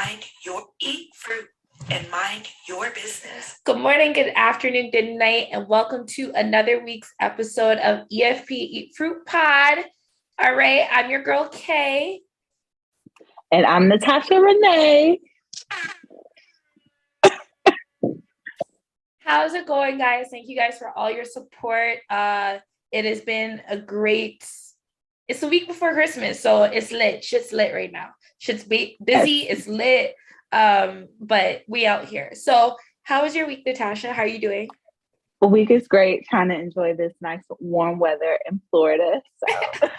mind eat fruit and mind your business. Good morning, good afternoon, good night, and welcome to another week's episode of EFP Eat Fruit Pod. All right, I'm your girl Kay. And I'm Natasha Renee. How's it going, guys? Thank you guys for all your support. It has been it's the week before Christmas, so it's lit. Shit's lit right now. Shit's busy, it's lit. But we out here. So how was your week, Natasha? How are you doing? The week is great. Trying to enjoy this nice warm weather in Florida. So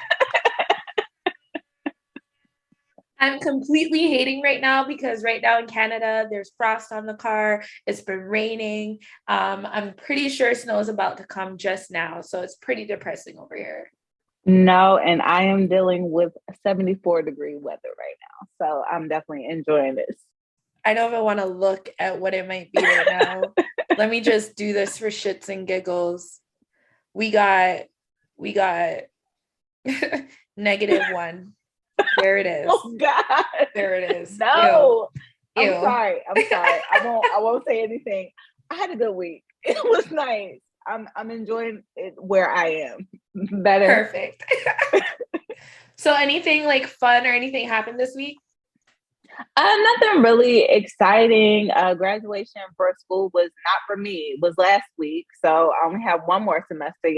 I'm completely hating right now because right now in Canada, there's frost on the car. It's been raining. I'm pretty sure snow is about to come just now. So it's pretty depressing over here. No, and I am dealing with 74-degree weather right now. So I'm definitely enjoying this. I don't even want to look at what it might be right now. Let me just do this for shits and giggles. We got -1. There it is. Oh God. There it is. No. Ew. I'm sorry. I won't say anything. I had a good week. It was nice. I'm enjoying it where I am. Better. Perfect. So anything like fun or anything happened this week? Nothing really exciting. Graduation for school was not for me. It was last week. So I only have one more semester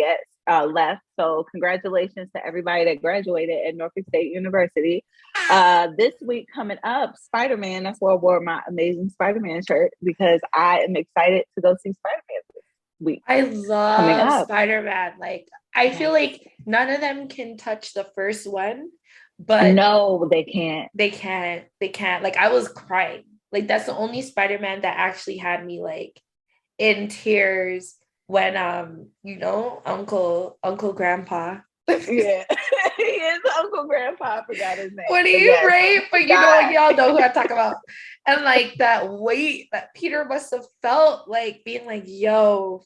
left. So congratulations to everybody that graduated at Norfolk State University. This week coming up, Spider-Man. That's why I wore my amazing Spider-Man shirt because I am excited to go see Spider-Man this week. I love Spider-Man. Like, I feel like none of them can touch the first one. But no, they can't. They can't. Like, I was crying. Like, that's the only Spider-Man that actually had me like in tears when Uncle Grandpa. Yeah. He is Uncle Grandpa. I forgot his name. When he raped, but y'all know who I'm talking about. And like that weight that Peter must have felt, like being like, yo.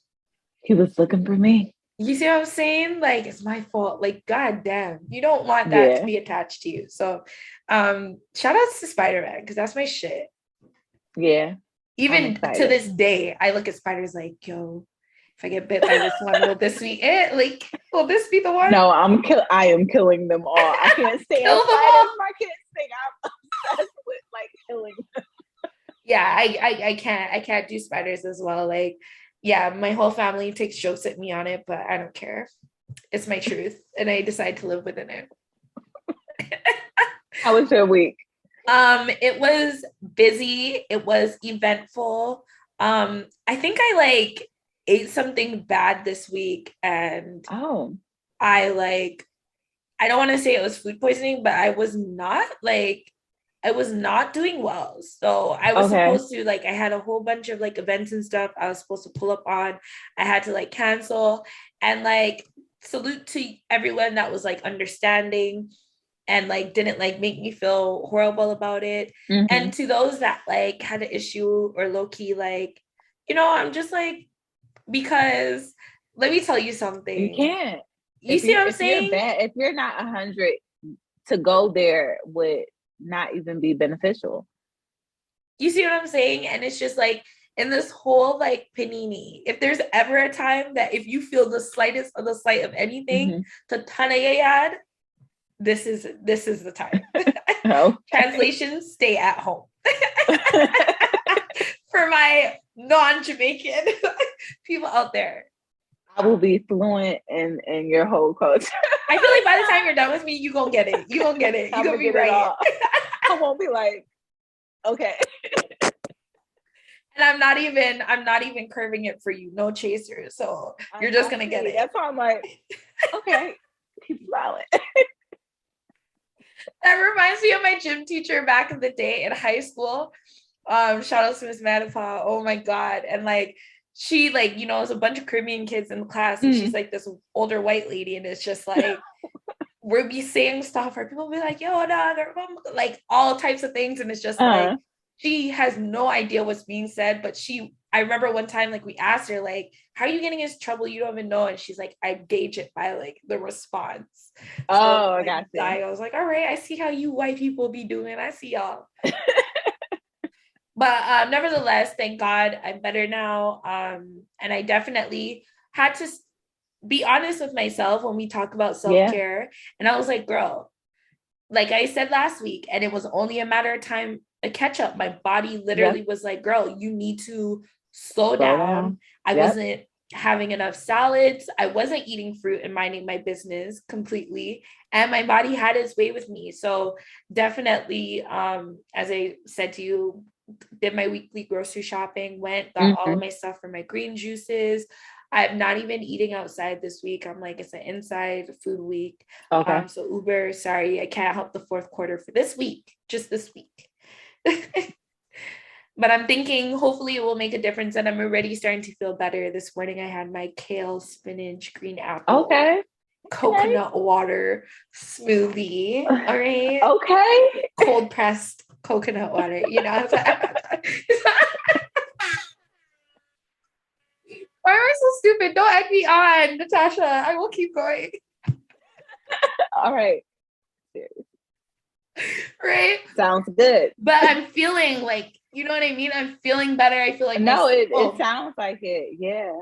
He was looking for me. You see what I'm saying? Like, it's my fault. Like, God damn, you don't want that to be attached to you. So, shout outs to Spider-Man because that's my shit. Yeah. Even to this day, I look at spiders like, yo, if I get bit by this one, will this be it? Like, will this be the one? No, I am killing them all. I can't stand spiders. I can't think. I'm obsessed with like killing them. Yeah, I can't do spiders as well. Like, yeah, my whole family takes jokes at me on it, but I don't care. It's my truth, and I decide to live within it. How was your week? It was busy. It was eventful. I think I like ate something bad this week, and I don't want to say it was food poisoning, but I was not doing well. So I was supposed to I had a whole bunch of like events and stuff I was supposed to pull up on. I had to like cancel, and like salute to everyone that was like understanding and like didn't like make me feel horrible about it. Mm-hmm. And to those that like had an issue or low-key like, I'm just like, because let me tell you something. You can't. You see what I'm saying? If you're not 100, to go there would not even be beneficial. You see what I'm saying? And it's just like in this whole like panini, if there's ever a time that if you feel the slightest of the slight of anything to Tanayayad, this is the time. Translation, stay at home. For my non-Jamaican people out there. I will be fluent in your whole culture. I feel like by the time you're done with me, you're going to get it. You're going to get it. You're going to be right. I won't be like, okay. And I'm not even curving it for you. No chasers. So you're just going to get it. That's why I'm like, okay, keep smiling. That reminds me of my gym teacher back in the day in high school. Shout out to Miss Madipa. Oh my God. And like, she like, there's a bunch of Caribbean kids in the class and she's like this older white lady. And it's just like, we'll be saying stuff or people will be like, yo, no, like all types of things. And it's just like, she has no idea what's being said, but I remember one time, like we asked her, like, how are you getting into trouble? You don't even know. And she's like, I gauge it by like the response. I got you. I was like, all right, I see how you white people be doing. I see y'all. But nevertheless, thank God I'm better now. And I definitely had to be honest with myself when we talk about self-care. And I was like, girl, like I said last week, and it was only a matter of time, a catch up. My body literally was like, girl, you need to slow down. I wasn't having enough salads. I wasn't eating fruit and minding my business completely. And my body had its way with me. So definitely, as I said to you, did my weekly grocery shopping, went, got all of my stuff for my green juices. I'm not even eating outside this week. I'm like, it's an inside food week. Okay. So Uber, sorry, I can't help the fourth quarter for this week, just this week. But I'm thinking hopefully it will make a difference, and I'm already starting to feel better. This morning I had my kale, spinach, green apple, coconut water smoothie. All right. Okay. Cold pressed coconut water, you know. Why am I so stupid? Don't egg me on, Natasha. I will keep going. All right. Right? Sounds good. But I'm feeling like, you know what I mean? I'm feeling better. I feel like it sounds like it. Yeah.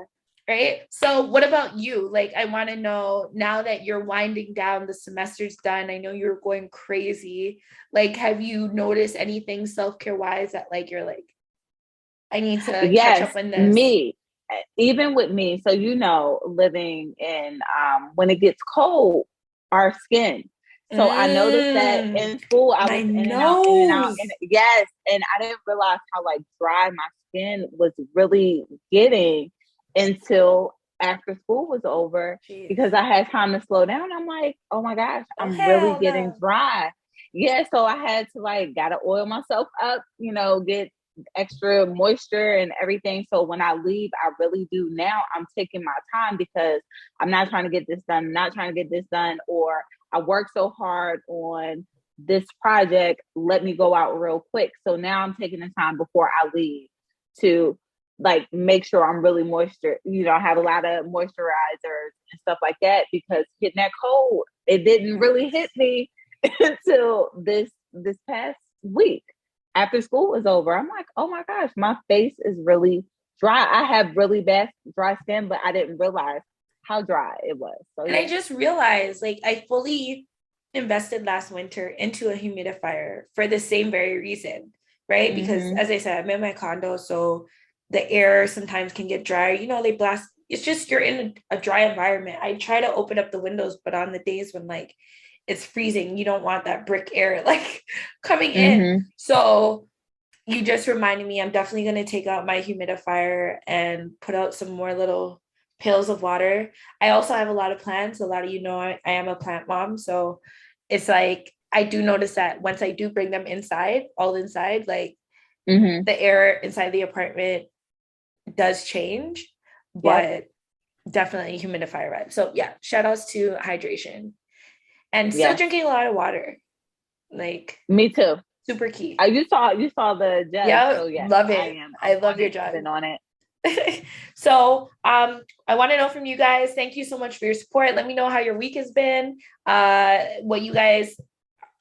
Right? So what about you? Like, I want to know, now that you're winding down, the semester's done, I know you're going crazy. Like, have you noticed anything self-care wise that like you're like, I need to catch up on this? Even with me, so living in when it gets cold, our skin. So I noticed that in school I was in and out, yes, and I didn't realize how like dry my skin was really getting until after school was over. Jeez. Because I had time to slow down. I'm like, oh my gosh, I'm really getting dry. Yeah, so I had to like gotta oil myself up, get extra moisture and everything. So when I leave, I really do now. I'm taking my time because I'm not trying to get this done, or I work so hard on this project. Let me go out real quick. So now I'm taking the time before I leave to like make sure I'm really moisture. I have a lot of moisturizers and stuff like that because getting that cold, it didn't really hit me until this past week. After school was over, I'm like, oh my gosh, my face is really dry. I have really bad dry skin, but I didn't realize how dry it was. So, and I just realized, like, I fully invested last winter into a humidifier for the same very reason, right? Mm-hmm. Because as I said, I'm in my condo, so the air sometimes can get dry. They blast. It's just you're in a dry environment. I try to open up the windows, but on the days when like it's freezing, you don't want that brick air like coming in. So you just reminded me, I'm definitely going to take out my humidifier and put out some more little pails of water. I also have a lot of plants. A lot of I am a plant mom. So it's like, I do notice that once I do bring them inside, like the air inside the apartment does change, but definitely humidifier vibe. So yeah, shout outs to hydration. And still drinking a lot of water. Like me too. Super key. You saw the jug. Yeah, so yes, love it. I love your jug. Been on it. So I want to know from you guys. Thank you so much for your support. Let me know how your week has been. What you guys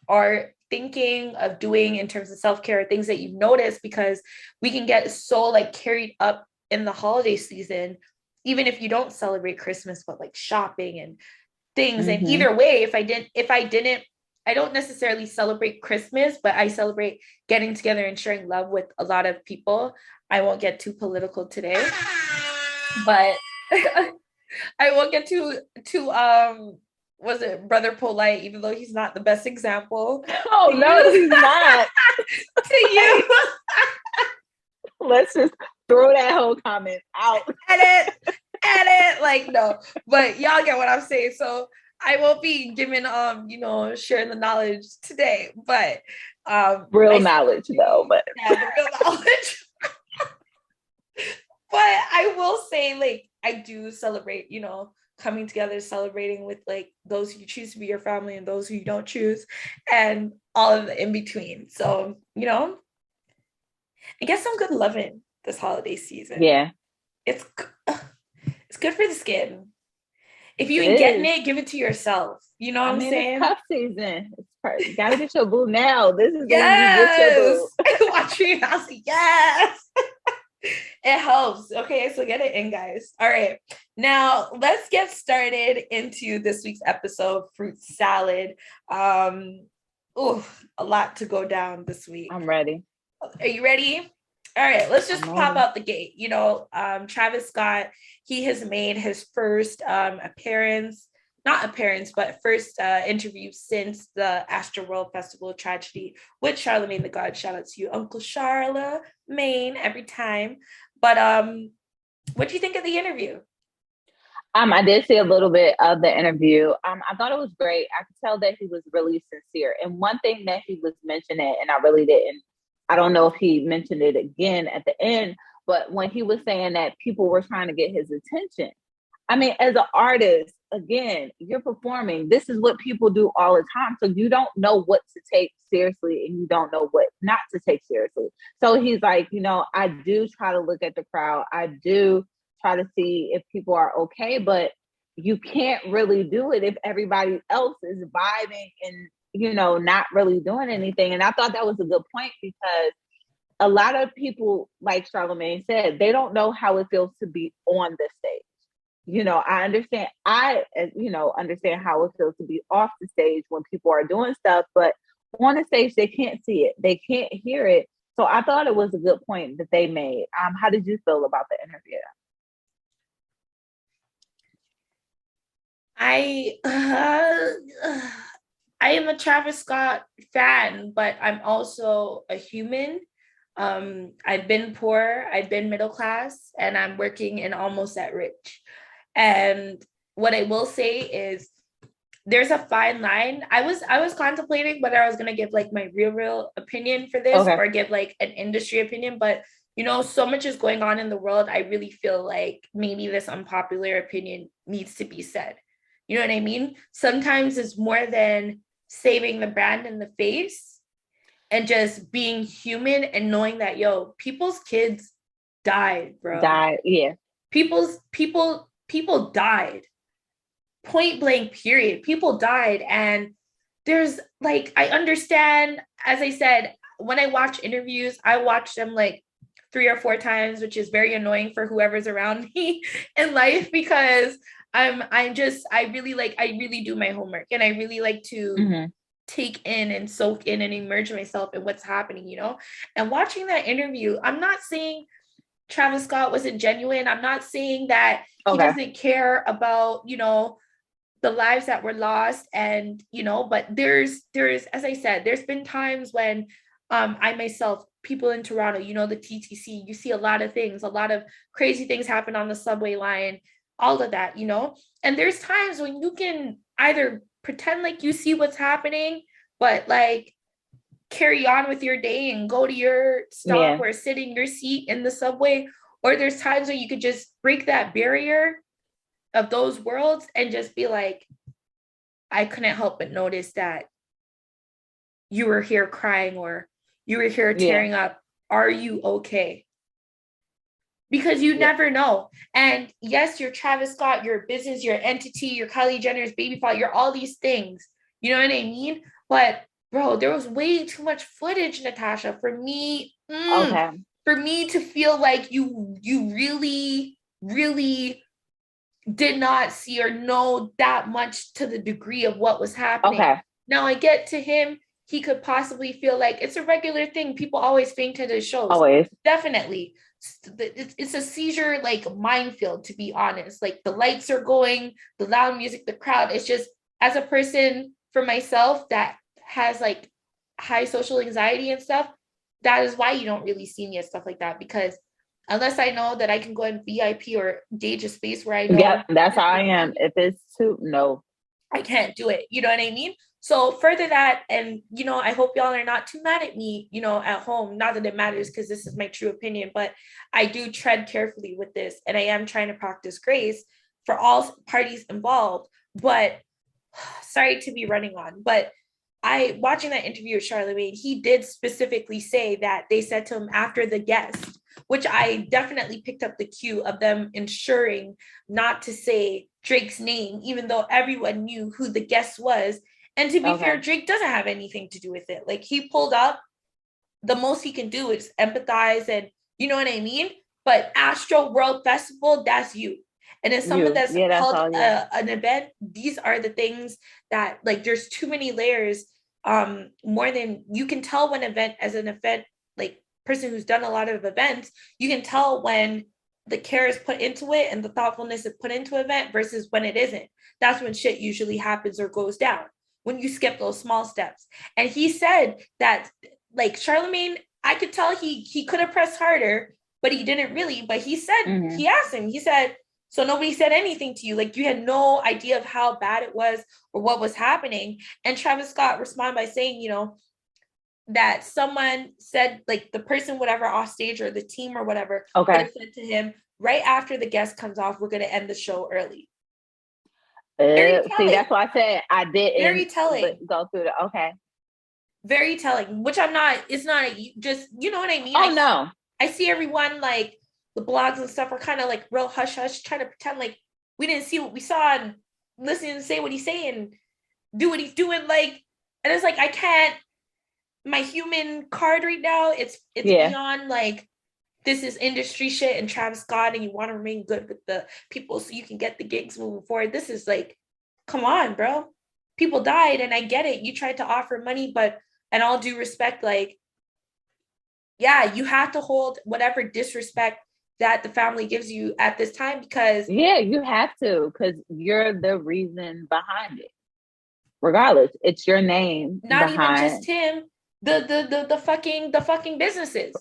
are thinking of doing in terms of self-care, things that you've noticed, because we can get so like carried up in the holiday season, even if you don't celebrate Christmas, but like shopping and things. And either way, I don't necessarily celebrate Christmas, but I celebrate getting together and sharing love with a lot of people. I won't get too political today, but I won't get too was it Brother Polite, even though he's not the best example. Oh no, he's not. To you. Let's just throw that whole comment out. Edit, like no. But y'all get what I'm saying. So I won't be giving sharing the knowledge today, but real knowledge though. But yeah, the real knowledge. But I will say, like, I do celebrate, coming together, celebrating with like those who you choose to be your family and those who you don't choose, and all of the in between. So, I get some good loving this holiday season. Yeah. It's good for the skin. If you ain't getting it, give it to yourself. You know what I'm saying? It's cuff season. You gotta get your boo now. This is yes. when you get your boo. Watch country. I was like, yes. It helps. Okay, so get it in, guys. All right. Now let's get started into this week's episode, fruit salad. Oh, a lot to go down this week. I'm ready. Are you ready? All right, let's just I'm pop ready. out the gate. You know, Travis Scott, he has made his first first interview since the Astroworld Festival tragedy with Charlemagne the God. Shout out to you, Uncle Charlemagne, every time. But what do you think of the interview? I did see a little bit of the interview. I thought it was great. I could tell that he was really sincere. And one thing that he was mentioning, and I don't know if he mentioned it again at the end, but when he was saying that people were trying to get his attention. I mean, as an artist, again, you're performing. This is what people do all the time. So you don't know what to take seriously and you don't know what not to take seriously. So he's like, you know, I do try to look at the crowd. I do try to see if people are okay, but you can't really do it if everybody else is vibing and, you know, not really doing anything. And I thought that was a good point because a lot of people, like Charlemagne said, they don't know how it feels to be on the stage. You know, I understand how it feels to be off the stage when people are doing stuff, but on the stage, they can't see it. They can't hear it. So I thought it was a good point that they made. How did you feel about the interview? I am a Travis Scott fan, but I'm also a human. I've been poor, I've been middle class, and I'm working and almost at rich. And what I will say is there's a fine line. I was contemplating whether I was going to give like my real opinion for this or give like an industry opinion, but you know, so much is going on in the world. I really feel like maybe this unpopular opinion needs to be said. You know what I mean? Sometimes it's more than saving the brand in the face and just being human and knowing that, yo, people's kids died, bro. Died, yeah. People died. Point blank, period. People died. And there's like, I understand, as I said, when I watch interviews, I watch them like 3 or 4 times, which is very annoying for whoever's around me in life because I really do my homework and I really like to take in and soak in and immerse myself in what's happening, you know? And watching that interview, I'm not saying Travis Scott wasn't genuine. I'm not saying that he doesn't care about, you know, the lives that were lost and, you know, but there's, as I said, there's been times when I myself, people in Toronto, you know, the TTC, you see a lot of things, a lot of crazy things happen on the subway line, all of that, you know, and there's times when you can either pretend like you see what's happening, but like carry on with your day and go to your stop or sit in your seat in the subway, or there's times when you could just break that barrier of those worlds and just be like, I couldn't help but notice that you were here crying or you were here tearing up. Are you okay? Because you never know. And yes, you're Travis Scott, you're a business, you're an entity, you're Kylie Jenner's baby father, you're all these things. You know what I mean? But bro, there was way too much footage, Natasha, for me. For me to feel like you really, really did not see or know that much to the degree of what was happening. Now I get to him, he could possibly feel like it's a regular thing. People always faint at his shows. Always. Definitely. It's a seizure, like minefield, to be honest. Like the lights are going, the loud music, the crowd. It's just, as a person for myself that has like high social anxiety and stuff, that is why you don't really see me at stuff like that, because unless I know that I can go in VIP or gauge a space where I know. Yeah, that's how I am. If it's too, no. I can't do it. You know what I mean? So further that, and, you know, I hope y'all are not too mad at me, you know, at home. Not that it matters because this is my true opinion, but I do tread carefully with this. And I am trying to practice grace for all parties involved. But sorry to be running on, but watching that interview with Charlemagne, he did specifically say that they said to him after the guest, which I definitely picked up the cue of them ensuring not to say Drake's name, even though everyone knew who the guest was. And to be fair, Drake doesn't have anything to do with it. Like, he pulled up the most he can do is empathize, and you know what I mean? But Astro World Festival, that's you. And as someone that's that's held all you. an event, these are the things that, like, there's too many layers. More than you can tell when as an event, like, person who's done a lot of events, you can tell when the care is put into it and the thoughtfulness is put into an event versus when it isn't. That's when shit usually happens or goes down, when you skip those small steps. And he said that, like, Charlemagne, I could tell he could have pressed harder, but he didn't really. But he said, he asked him, he said, so nobody said anything to you? Like, you had no idea of how bad it was or what was happening? And Travis Scott responded by saying, you know, that someone said, like, the person, whatever, off stage, or the team or whatever, would have said to him, right after the guest comes off, we're going to end the show early. See, that's why I said I didn't. Very telling. Go through the Very telling. Which I'm not. It's not just, you know what I mean? Oh, no. I see everyone, like, the blogs and stuff are kind of like real hush hush, trying to pretend like we didn't see what we saw and listen and say what he's saying, do what he's doing. Like, and it's like, I can't. My human card right now, it's beyond, like, this is industry shit and Travis Scott, and you want to remain good with the people so you can get the gigs moving forward. This is like, come on, bro. People died, and I get it. You tried to offer money, but, and all due respect, like, yeah, you have to hold whatever disrespect that the family gives you at this time, because you have to, because you're the reason behind it. Regardless, it's your name. Not even just him, the fucking businesses.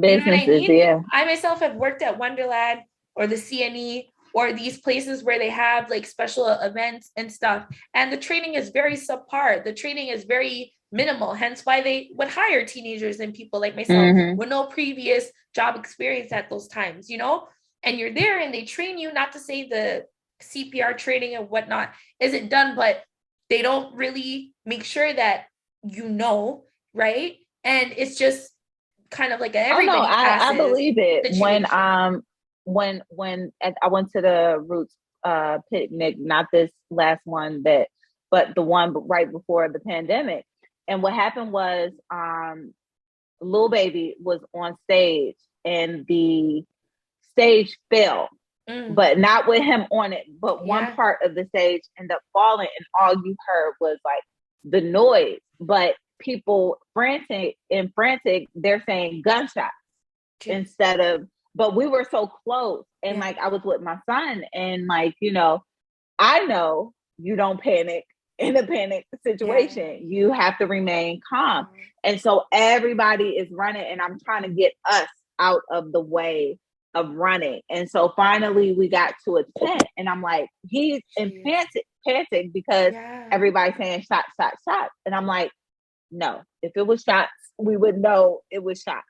You know what I mean? Yeah. I myself have worked at Wonderland or the CNE or these places where they have, like, special events and stuff, and the training is very subpar. The training is very minimal, hence why they would hire teenagers and people like myself with no previous job experience at those times, you know? And you're there and they train you, not to say the CPR training and whatnot isn't done, but they don't really make sure that you know, right? And it's just kind of like everybody I believe it. situation. When I went to the Roots picnic, not this last one, but the one right before the pandemic. And what happened was, Lil Baby was on stage and the stage fell, but not with him on it. But one part of the stage ended up falling, and all you heard was, like, the noise. But people frantic, they're saying gunshots instead of. But we were so close, and like, I was with my son, and, like, you know, I know you don't panic in a panic situation. You have to remain calm. And so everybody is running, and I'm trying to get us out of the way of running. And so finally we got to a tent, and I'm like, he's in panic because everybody's saying shot. And I'm like, no, if it was shots, we would know it was shots.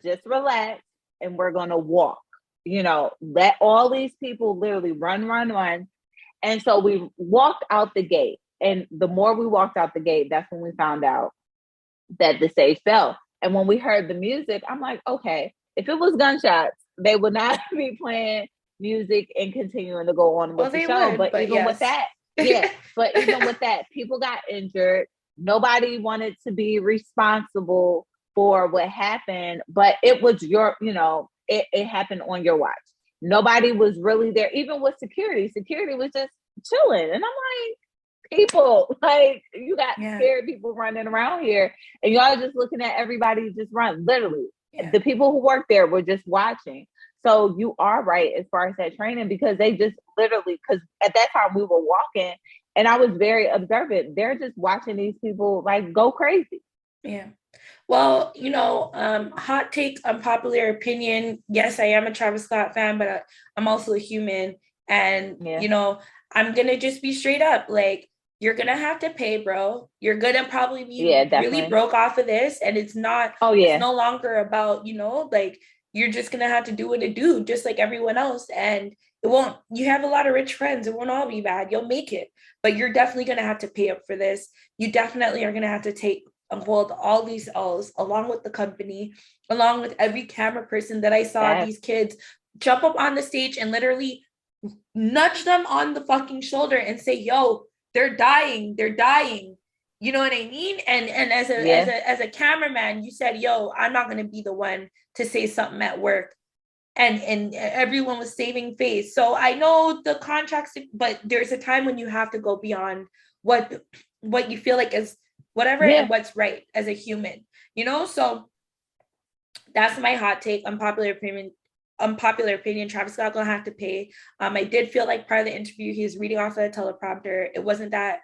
Just relax, and we're going to walk, you know, let all these people literally run. And so we walked out the gate. And the more we walked out the gate, that's when we found out that the stage fell. And when we heard the music, I'm like, okay, if it was gunshots, they would not be playing music and continuing to go on with the show. But even with that, but even with that, people got injured. Nobody wanted to be responsible for what happened, but it was your, you know, it happened on your watch. Nobody was really there, even with security. Security was just chilling. And I'm like, people, like, you got scared people running around here, and y'all just looking at everybody just run. Literally, the people who work there were just watching. So you are right as far as that training, because they just literally, because at that time we were walking, and I was very observant. They're just watching these people, like, go crazy. Well, you know, hot take, unpopular opinion. Yes, I am a Travis Scott fan, but I'm also a human. And, you know, I'm going to just be straight up. Like, you're going to have to pay, bro. You're going to probably be really broke off of this. And it's not, it's no longer about, you know, like, you're just going to have to do what it do, just like everyone else. And it won't, you have a lot of rich friends. It won't all be bad. You'll make it, but you're definitely going to have to pay up for this. You definitely are going to have to take and hold all these L's along with the company, along with every camera person that I saw these kids jump up on the stage and literally nudge them on the fucking shoulder and say, yo, they're dying. You know what I mean? And as a cameraman, you said, yo, I'm not gonna be the one to say something at work. And everyone was saving face. So I know the contracts, but there's a time when you have to go beyond what you feel like is whatever and what's right as a human, you know? So that's my hot take. Unpopular opinion, Travis Scott gonna have to pay. I did feel like part of the interview he was reading off of a teleprompter. It wasn't that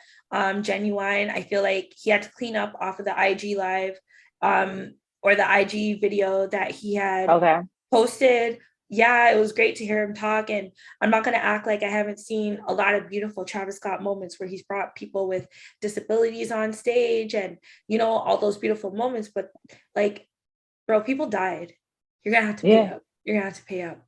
genuine. I feel like he had to clean up off of the IG live or the IG video that he had posted. Yeah, it was great to hear him talk, and I'm not gonna act like I haven't seen a lot of beautiful Travis Scott moments where he's brought people with disabilities on stage and, you know, all those beautiful moments, but like, bro, people died. You're gonna have to pay up. You're gonna have to pay up,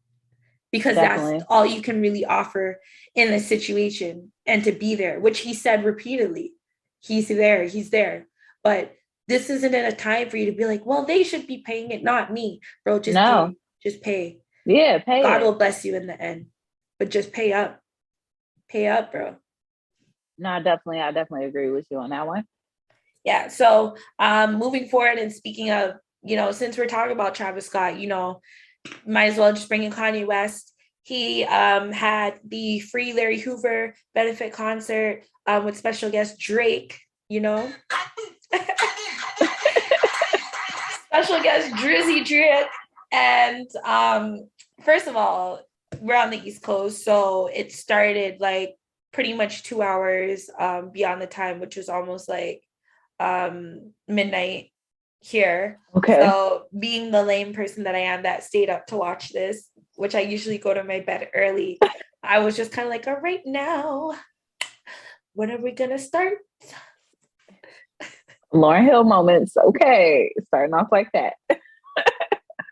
because that's all you can really offer in this situation, and to be there, which he said repeatedly. He's there. But this isn't a time for you to be like, well, they should be paying it, not me. Bro, just pay. Yeah, pay. God will bless you in the end. But just pay up. Pay up, bro. No, I definitely agree with you on that one. Yeah. So moving forward, and speaking of, you know, since we're talking about Travis Scott, you know, might as well just bring in Kanye West. He had the Free Larry Hoover benefit concert with special guest Drake, you know. Special guest Drizzy Drake. And first of all, we're on the East Coast, so it started like pretty much 2 hours beyond the time, which was almost like midnight here. Okay. So being the lame person that I am that stayed up to watch this, which I usually go to my bed early, I was just kind of like, all right, now, when are we gonna start? Lauryn Hill moments. Okay, starting off like that.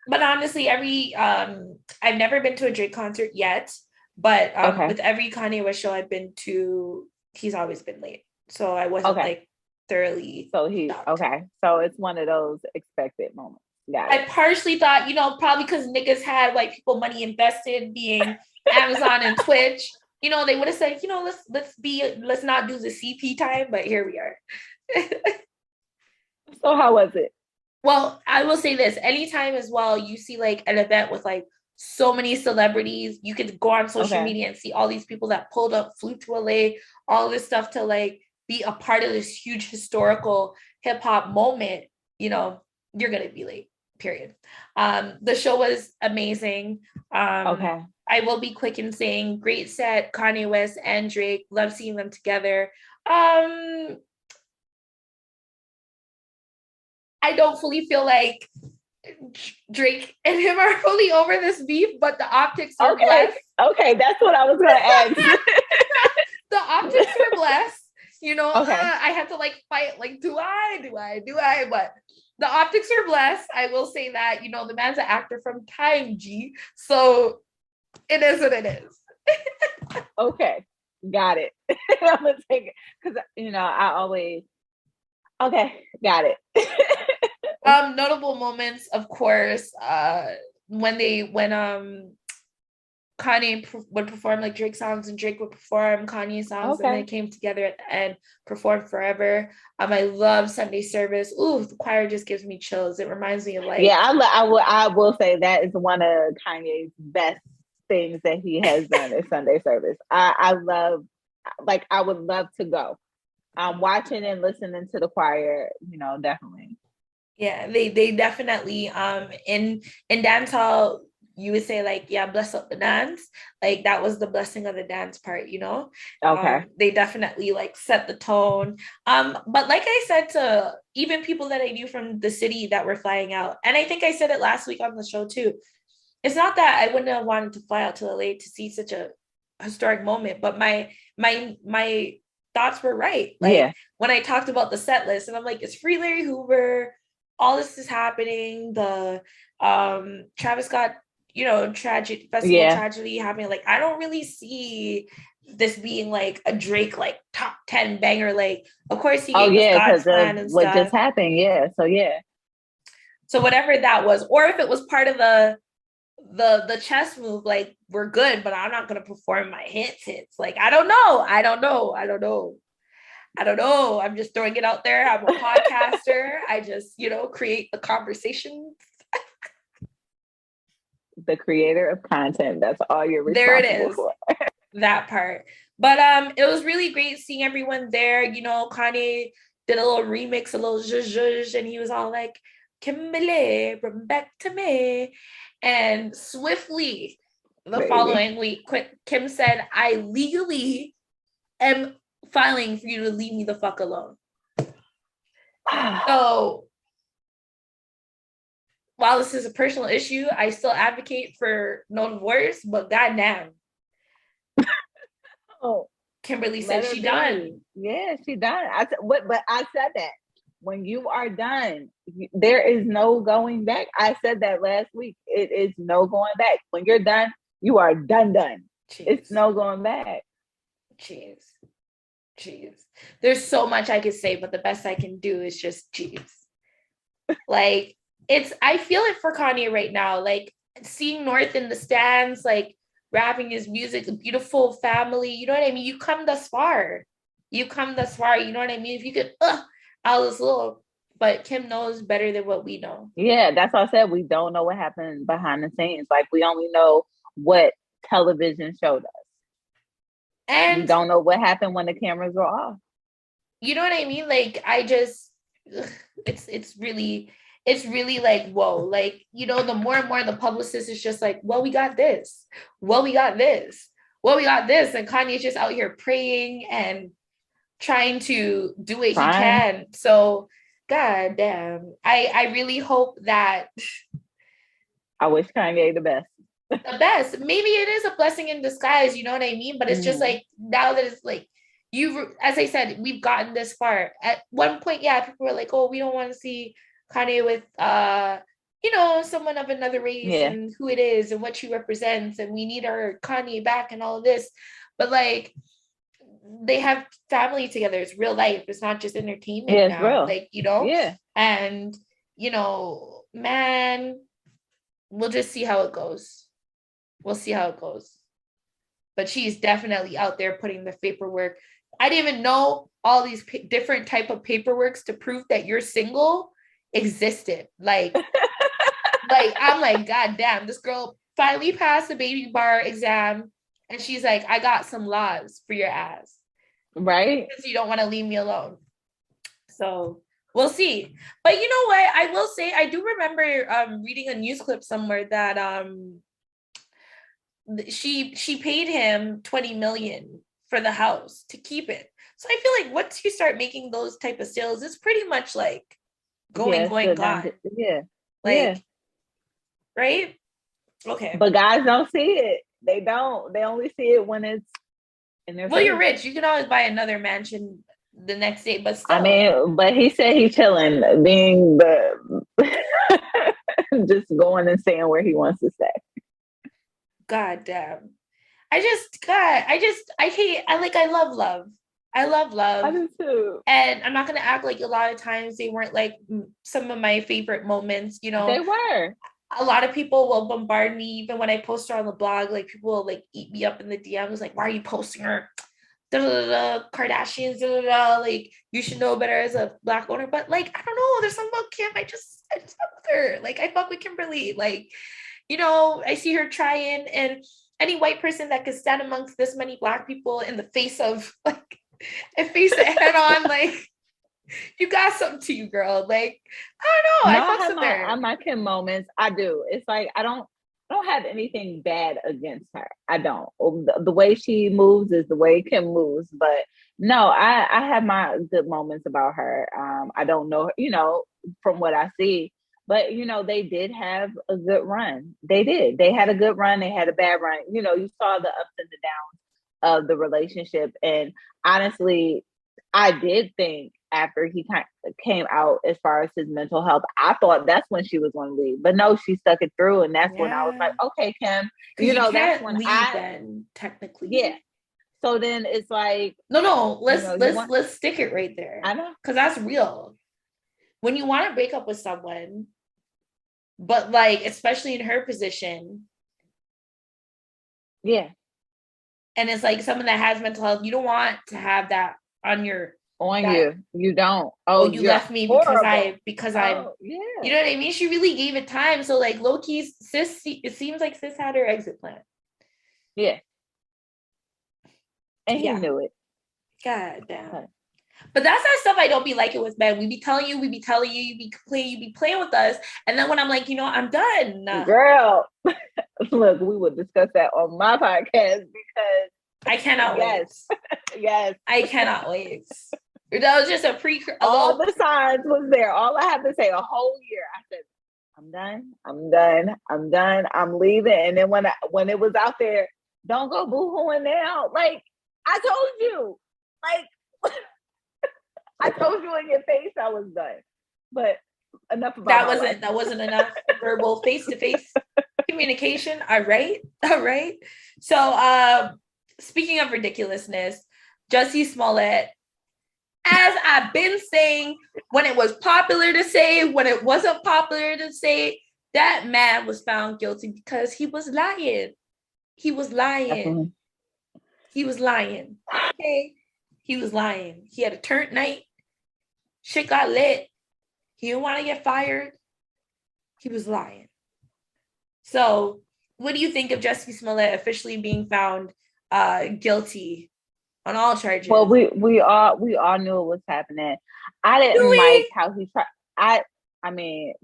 But honestly, I've never been to a Drake concert yet, but with every Kanye West show I've been to, he's always been late. So I wasn't like thoroughly. So So it's one of those expected moments. I partially thought, you know, probably because niggas had white people money invested, being Amazon and Twitch, you know, they would have said, you know, let's not do the CP time, but here we are. So how was it? Well, I will say this, anytime as well, you see like an event with like so many celebrities, you could go on social media and see all these people that pulled up, flew to LA, all this stuff to like be a part of this huge historical hip hop moment, you know, you're going to be late, period. The show was amazing. I will be quick in saying great set, Kanye West and Drake, love seeing them together. I don't fully feel like Drake and him are fully over this beef, but the optics are blessed. Okay, that's what I was going to ask. The optics are blessed. You know, I had to like fight, like, do I? But the optics are blessed. I will say that, you know, the man's an actor from Time, G. So it is what it is. Okay, got it. I'm going to take it. Because, you know, I always... Okay, got it. Notable moments, of course, when Kanye would perform like Drake songs and Drake would perform Kanye songs, and they came together at the end, performed Forever. I love Sunday service. Ooh, the choir just gives me chills. It reminds me of like... Yeah, I will say that is one of Kanye's best things that he has done is Sunday service. I love, like, I would love to go. Watching and listening to the choir, you know, definitely. Yeah, they definitely in dance hall, you would say like, yeah, bless up the dance. Like that was the blessing of the dance part, you know? They definitely like set the tone. But like I said to even people that I knew from the city that were flying out, and I think I said it last week on the show too, it's not that I wouldn't have wanted to fly out to LA to see such a historic moment, but my thoughts were right. Like when I talked about the set list, and I'm like, it's Free Larry Hoover, all this is happening, the Travis Scott, you know, tragedy happening. Like I don't really see this being like a Drake like top 10 banger. Like of course he gave us God's Plan and what stuff. just happened. So whatever that was, or if it was part of the chess move, like we're good, but I'm not gonna perform my hits. Like I don't know. I don't know. I'm just throwing it out there. I'm a podcaster. I just, create the conversations. The creator of content. That's all you're There responsible it is. for. That part. But it was really great seeing everyone there. Kanye did a little remix, a little zhuzh, and he was all like, Kimberly, bring back to me. And swiftly, the following week, Kim said, I legally am filing for you to leave me the fuck alone. So while this is a personal issue, I still advocate for no divorce, but goddamn. Kimberly said she done. Yeah, she done. But I said that. When you are done, there is no going back. I said that last week. It is no going back. When you're done, you are done. Jeez. It's no going back. Jeez. There's so much I could say, but the best I can do is just jeez. Like, I feel it for Kanye right now. Like, seeing North in the stands, like, rapping his music, a beautiful family, you know what I mean? You come thus far, you know what I mean? If you could, out this little, but Kim knows better than what we know. Yeah, that's what I said. We don't know what happened behind the scenes. Like, we only know what television showed us. And we don't know what happened when the cameras were off. You know what I mean? Like, it's really like, whoa, like, the more and more the publicist is just like, well, we got this. And Kanye's just out here praying and trying to do what he can. So, god damn. I really hope that. I wish Kanye the best. The best. Maybe it is a blessing in disguise, you know what I mean? But it's just like, now that it's like, as I said, we've gotten this far. At one point, people were like, oh, we don't want to see Kanye with someone of another race and who it is and what she represents, and we need our Kanye back and all of this. But like, they have family together. It's real life. It's not just entertainment now. Real. Like, and man, we'll just see how it goes. But she's definitely out there putting the paperwork. I didn't even know all these different type of paperworks to prove that you're single existed. Like, I'm like, god damn, this girl finally passed the baby bar exam, and she's like, I got some laws for your ass, right? Because you don't want to leave me alone. So we'll see. But you know what? I will say, I do remember reading a news clip somewhere that she paid him $20 million for the house to keep it. So I feel like once you start making those type of sales, it's pretty much like gone. Yeah. Right? Okay. But guys don't see it. They don't. They only see it when it's in their face. You're rich. You can always buy another mansion the next day, but still. I mean, but he said he's chilling, being the just going and saying where he wants to stay. God damn. I love love. I love love. I do too. And I'm not going to act like a lot of times they weren't like some of my favorite moments, They were. A lot of people will bombard me, even when I post her on the blog. Like, people will like eat me up in the DMs, like, why are you posting her? Kardashians, like, you should know better as a Black owner. But like, I don't know, there's something about Kim. I just fuck with her. Like, I fuck with Kimberly. Like, I see her trying, and any white person that could stand amongst this many Black people in the face of like, and face it head on, like, you got something to you, girl. Like, I don't know. I fuck with her. On my Kim moments, I do. It's like, I don't have anything bad against her. I don't. The way she moves is the way Kim moves. But no, I have my good moments about her. I don't know, from what I see. But, they did have a good run. They did. They had a good run. They had a bad run. You saw the ups and the downs of the relationship. And honestly, I did think after he came out as far as his mental health, I thought that's when she was going to leave. But no, she stuck it through. And that's when I was like, okay, Kim, that's when then technically. Yeah. So then it's like, no, let's stick it right there. I know. Because that's real. When you want to break up with someone, but like, especially in her position. Yeah. And it's like someone that has mental health, you don't want to have that on your On that, you don't. oh, Oh, you you're left me horrible. because I'm, Oh, yeah. you know what I mean? She really gave it time. So like low key, sis, it seems like sis had her exit plan. Yeah. And he Yeah. knew it. God damn. But that's that stuff I don't be liking with men. We be telling you, you be playing with us. And then when I'm like, I'm done. Girl, look, we would discuss that on my podcast because I cannot wait. Yes. I cannot wait. That was just all the signs was there. All I have to say, a whole year, I said, I'm done. I'm leaving. And then when it was out there, don't go boo-hooing now. Like, I told you. Like, I told you in your face I was done. But enough about that wasn't enough verbal face-to-face communication. All right. So speaking of ridiculousness, Jussie Smollett, as I've been saying, when it was popular to say, when it wasn't popular to say, that man was found guilty because he was lying. He was lying. Okay. He was lying. He had a turnt night. Shit got lit. He didn't want to get fired. He was lying. So, what do you think of Jussie Smollett officially being found guilty on all charges? Well, we all knew it was happening. I didn't like how he tried. I mean,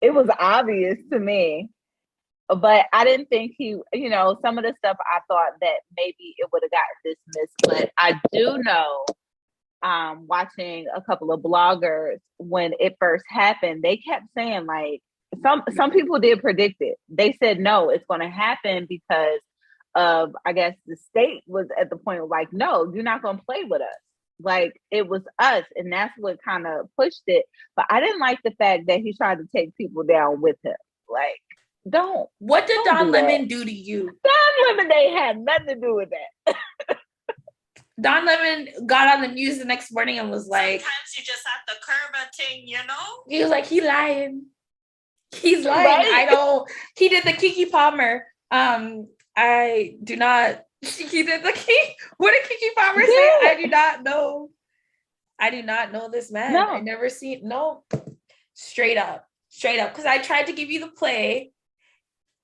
it was obvious to me, but I didn't think he, some of the stuff I thought that maybe it would have gotten dismissed. But I do know, watching a couple of bloggers when it first happened, they kept saying like some people did predict it. They said no, it's going to happen because of, I guess the state was at the point of like, no, you're not going to play with us. Like it was us, and that's what kind of pushed it. But I didn't like the fact that he tried to take people down with him. Like, don't. What did Don Lemon do to you? Don Lemon, they had nothing to do with that. Don Lemon got on the news the next morning and was like, sometimes you just have to curve a thing, He was like, he's lying. He's lying. Right? He did the Keke Palmer. I do not. He did what did Keke Palmer say? I do not know. I do not know this man. No. I never seen. No. Straight up. Because I tried to give you the play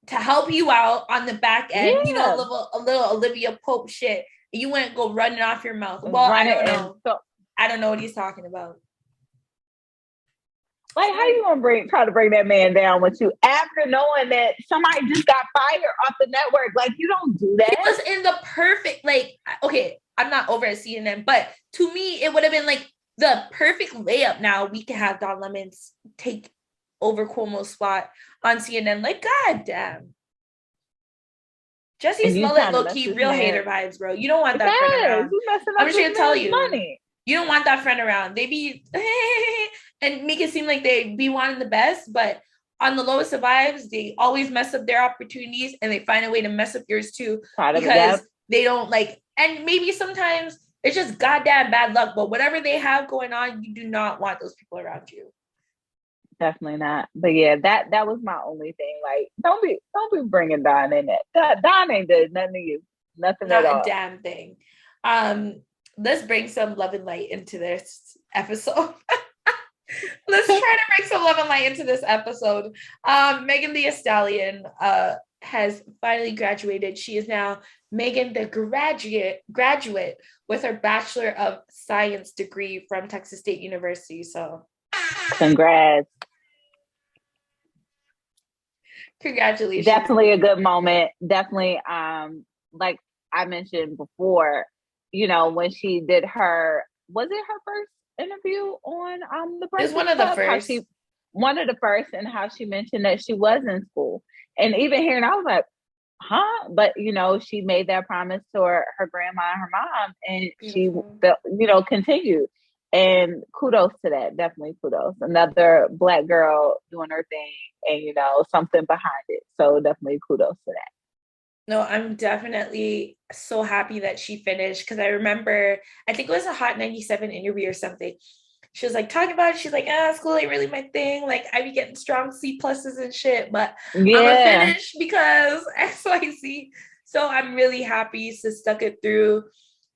to help you out on the back end. Yeah. A little Olivia Pope shit. You wouldn't go running off your mouth. Well, I don't know. I don't know what he's talking about. Like, how you gonna try to bring that man down with you after knowing that somebody just got fired off the network? Like, you don't do that. He was in the perfect, okay, I'm not over at CNN, but to me, it would have been like the perfect layup. Now we can have Don Lemon take over Cuomo's spot on CNN. Like, goddamn. Jussie Smollett, low-key, real hater vibes, bro. You don't want that friend around. I'm just here to tell you. Money. You don't want that friend around. They be and make it seem like they be wanting the best, but on the lowest of vibes, they always mess up their opportunities and they find a way to mess up yours too because they don't like, and maybe sometimes it's just goddamn bad luck, but whatever they have going on, you do not want those people around you. Definitely not. But yeah, that was my only thing. Like, don't be bringing Don in it. Don ain't did nothing to you. Nothing at all. Not a damn thing. Let's bring some love and light into this episode. Let's try to bring some love and light into this episode. Megan Thee Stallion has finally graduated. She is now Megan the graduate with her Bachelor of Science degree from Texas State University. So congrats. Congratulations. Definitely a good moment. Definitely, like I mentioned before, when she did was it her first interview on the It's one of the first. One of the first, and how she mentioned that she was in school. And even hearing, I was like, huh? But she made that promise to her grandma and her mom, and she continued. And kudos to that. Definitely kudos. Another Black girl doing her thing and, something behind it. So definitely kudos to that. No, I'm definitely so happy that she finished because I remember, I think it was a Hot 97 interview or something. She was like talking about it. She's like, school ain't really my thing. Like, I be getting strong C+ and shit, but I'm gonna finish because XYZ. So I'm really happy she stuck it through.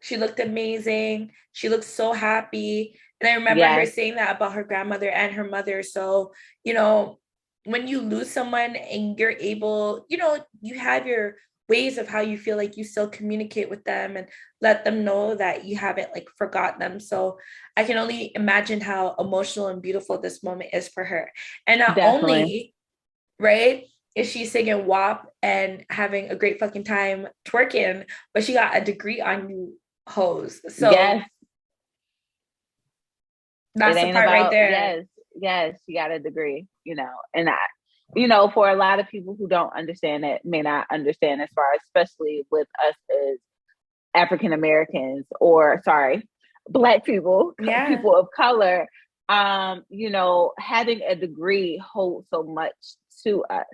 She looked amazing. She looked so happy. And I remember her saying that about her grandmother and her mother. So, you know, when you lose someone and you're able, you know, you have your ways of how you feel like you still communicate with them and let them know that you haven't like forgot them. So I can only imagine how emotional and beautiful this moment is for her. And not only, right, is she singing WAP and having a great fucking time twerking, but she got a degree on you hoes. So that's the part right there. Yes, she got a degree, you know, and you know, for a lot of people who don't understand it, may not understand as far, especially with us as African Americans or Black people, people of color, you know, having a degree holds so much to us.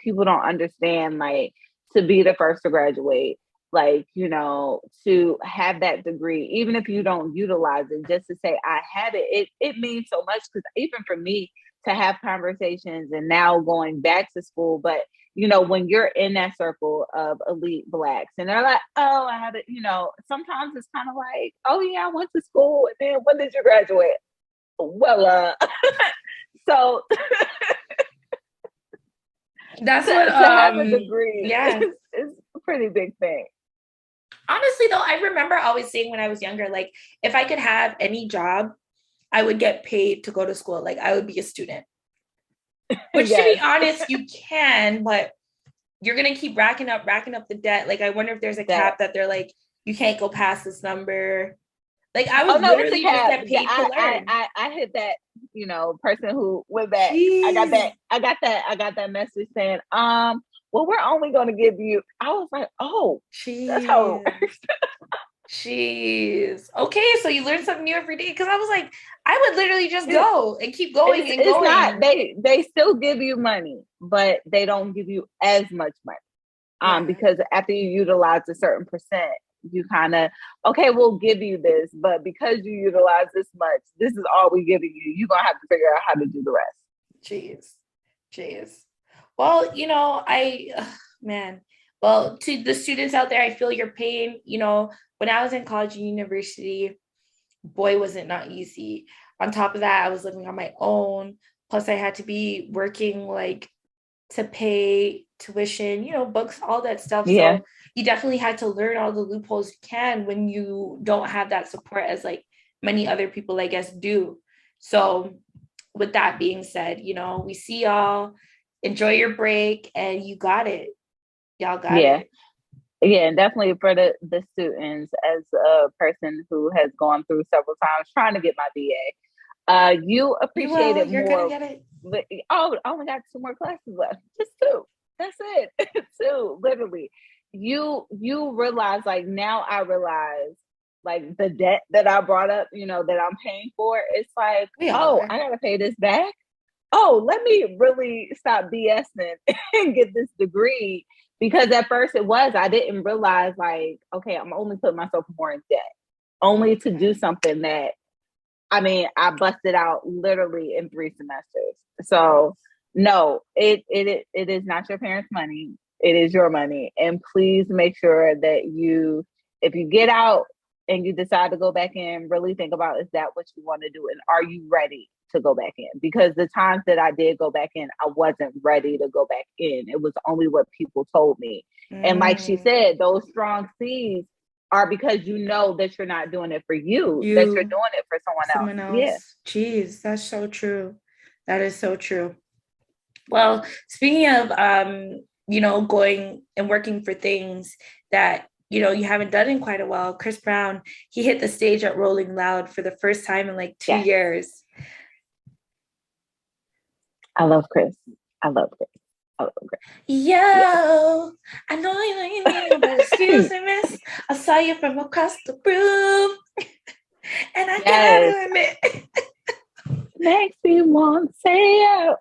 People don't understand, like, to be the first to graduate, like, you know, to have that degree, even if you don't utilize it, just to say I have it, it means so much. Because even for me to have conversations and now going back to school, but you know, when you're in that circle of elite Blacks and they're like, oh, I had it, you know, sometimes it's kind of like, oh yeah, I went to school, and then when did you graduate? Well, so that's what to have a degree, is a pretty big thing. Honestly, though, I remember always saying when I was younger, like, if I could have any job, I would get paid to go to school. Like, I would be a student. Which, to be honest, you can, but you're going to keep racking up the debt. Like, I wonder if there's a cap that they're like, you can't go past this number. Like, I would literally just get paid to learn. I hit that, you know, person who went back. I got that message saying, well, we're only going to give you. I was like, oh, that's how it works. Jeez. Okay, so you learn something new every day. Because I was like, I would literally just go and keep going and going. Not, they still give you money, but they don't give you as much money. Because after you utilize a certain percent, you kind of, okay, we'll give you this, but because you utilize this much, this is all we're giving you. You're gonna have to figure out how to do the rest. Jeez. Well, you know, well, to the students out there, I feel your pain. You know, when I was in college and university, boy, was it not easy. On top of that, I was living on my own. Plus, I had to be working like to pay tuition, you know, books, all that stuff. Yeah. So you definitely had to learn all the loopholes you can when you don't have that support as like many other people, I guess, do. So with that being said, you know, we see y'all, enjoy your break, and you got it. Y'all got it. Yeah, and definitely for the students, as a person who has gone through several times trying to get my BA, you appreciate it more. You're gonna get it. But, I only got 2 more classes left. Just 2. That's it. 2, literally. You realize, like, now I realize, like, the debt that I brought up, you know, that I'm paying for. It's like, I gotta pay this back. Oh, let me really stop BSing and get this degree. Because at first I didn't realize, like, okay, I'm only putting myself more in debt, only to do something that, I mean, I busted out literally in 3 semesters. So no, it is not your parents' money. It is your money. And please make sure that if you get out and you decide to go back in, really think about, is that what you want to do? And are you ready to go back in? Because the times that I did go back in, I wasn't ready to go back in. It was only what people told me. And like she said, those strong seeds are because you know that you're not doing it for you, that you're doing it for someone else. Yeah. Jeez, that's so true. That is so true. Well, speaking of, you know, going and working for things that, you know, you haven't done in quite a while, Chris Brown, he hit the stage at Rolling Loud for the first time in like 2 years. I love Chris. Yo, I know you know, but excuse me, miss. I saw you from across the room. And I gotta admit, makes me want to say out.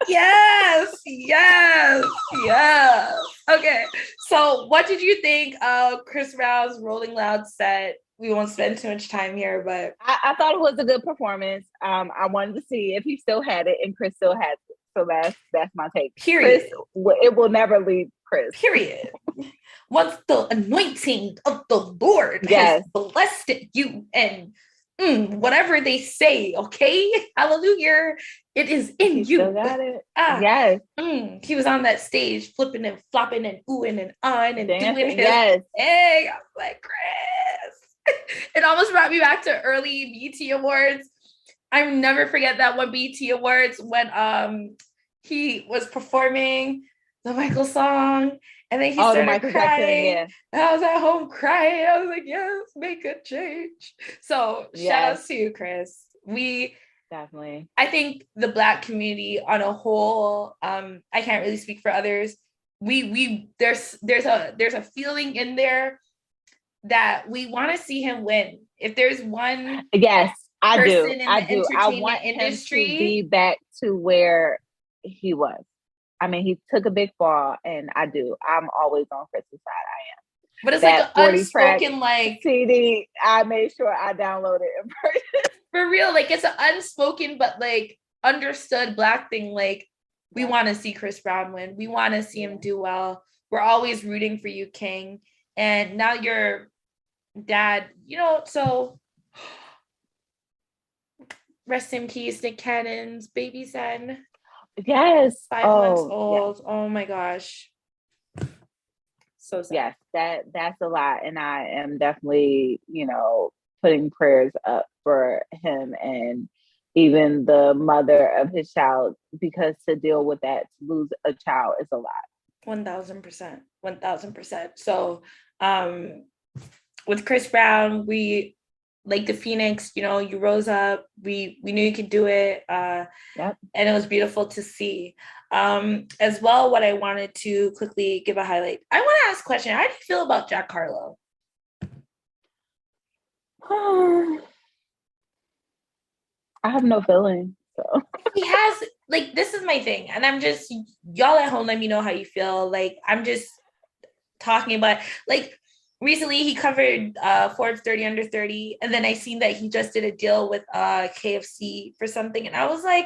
Yes. Okay, so what did you think of Chris Brown's Rolling Loud set? We won't spend too much time here, but I thought it was a good performance. I wanted to see if he still had it, and Chris still has it. So that's my take. Period. Chris, it will never leave Chris. Period. once the anointing of the Lord has blessed you and whatever they say, okay? Hallelujah. It is in you. Still got it. Yes. He was on that stage flipping and flopping and oohing and on and dancing, doing his yes. thing. I was like, Chris. It almost brought me back to early BET Awards. I'll never forget that one BET Awards when he was performing the Michael song and then he started crying. Jackson, and I was at home crying. I was like, yes, make a change. So shout out to you, Chris. We definitely. I think the Black community on a whole, I can't really speak for others. There's a feeling in there that we want to see him win. If there's one I do. In the entertainment industry, him to be back to where he was. I mean, he took a big fall, and I'm always on Chris's side. I am. But it's that like an unspoken like CD. I made sure I downloaded it in person. For real, like it's an unspoken but like understood Black thing. Like we want to see Chris Brown win. We want to see him do well. We're always rooting for you, King. And now your dad, so rest in peace, Nick Cannon's baby son. Yes. 5 months old. Yes. Oh my gosh. So sad. Yes, that's a lot. And I am definitely, putting prayers up for him and even the mother of his child, because to deal with that, to lose a child is a lot. 1000%. 1000%. So with Chris Brown, we like the Phoenix, you rose up. We knew you could do it. And it was beautiful to see. As well, what I wanted to quickly give a highlight. I want to ask a question. How do you feel about Jack Harlow? I have no feeling. So he has, like, this is my thing. And I'm just, y'all at home, let me know how you feel. Like, I'm just talking about, like, recently he covered Forbes 30 Under 30. And then I seen that he just did a deal with KFC for something. And I was like,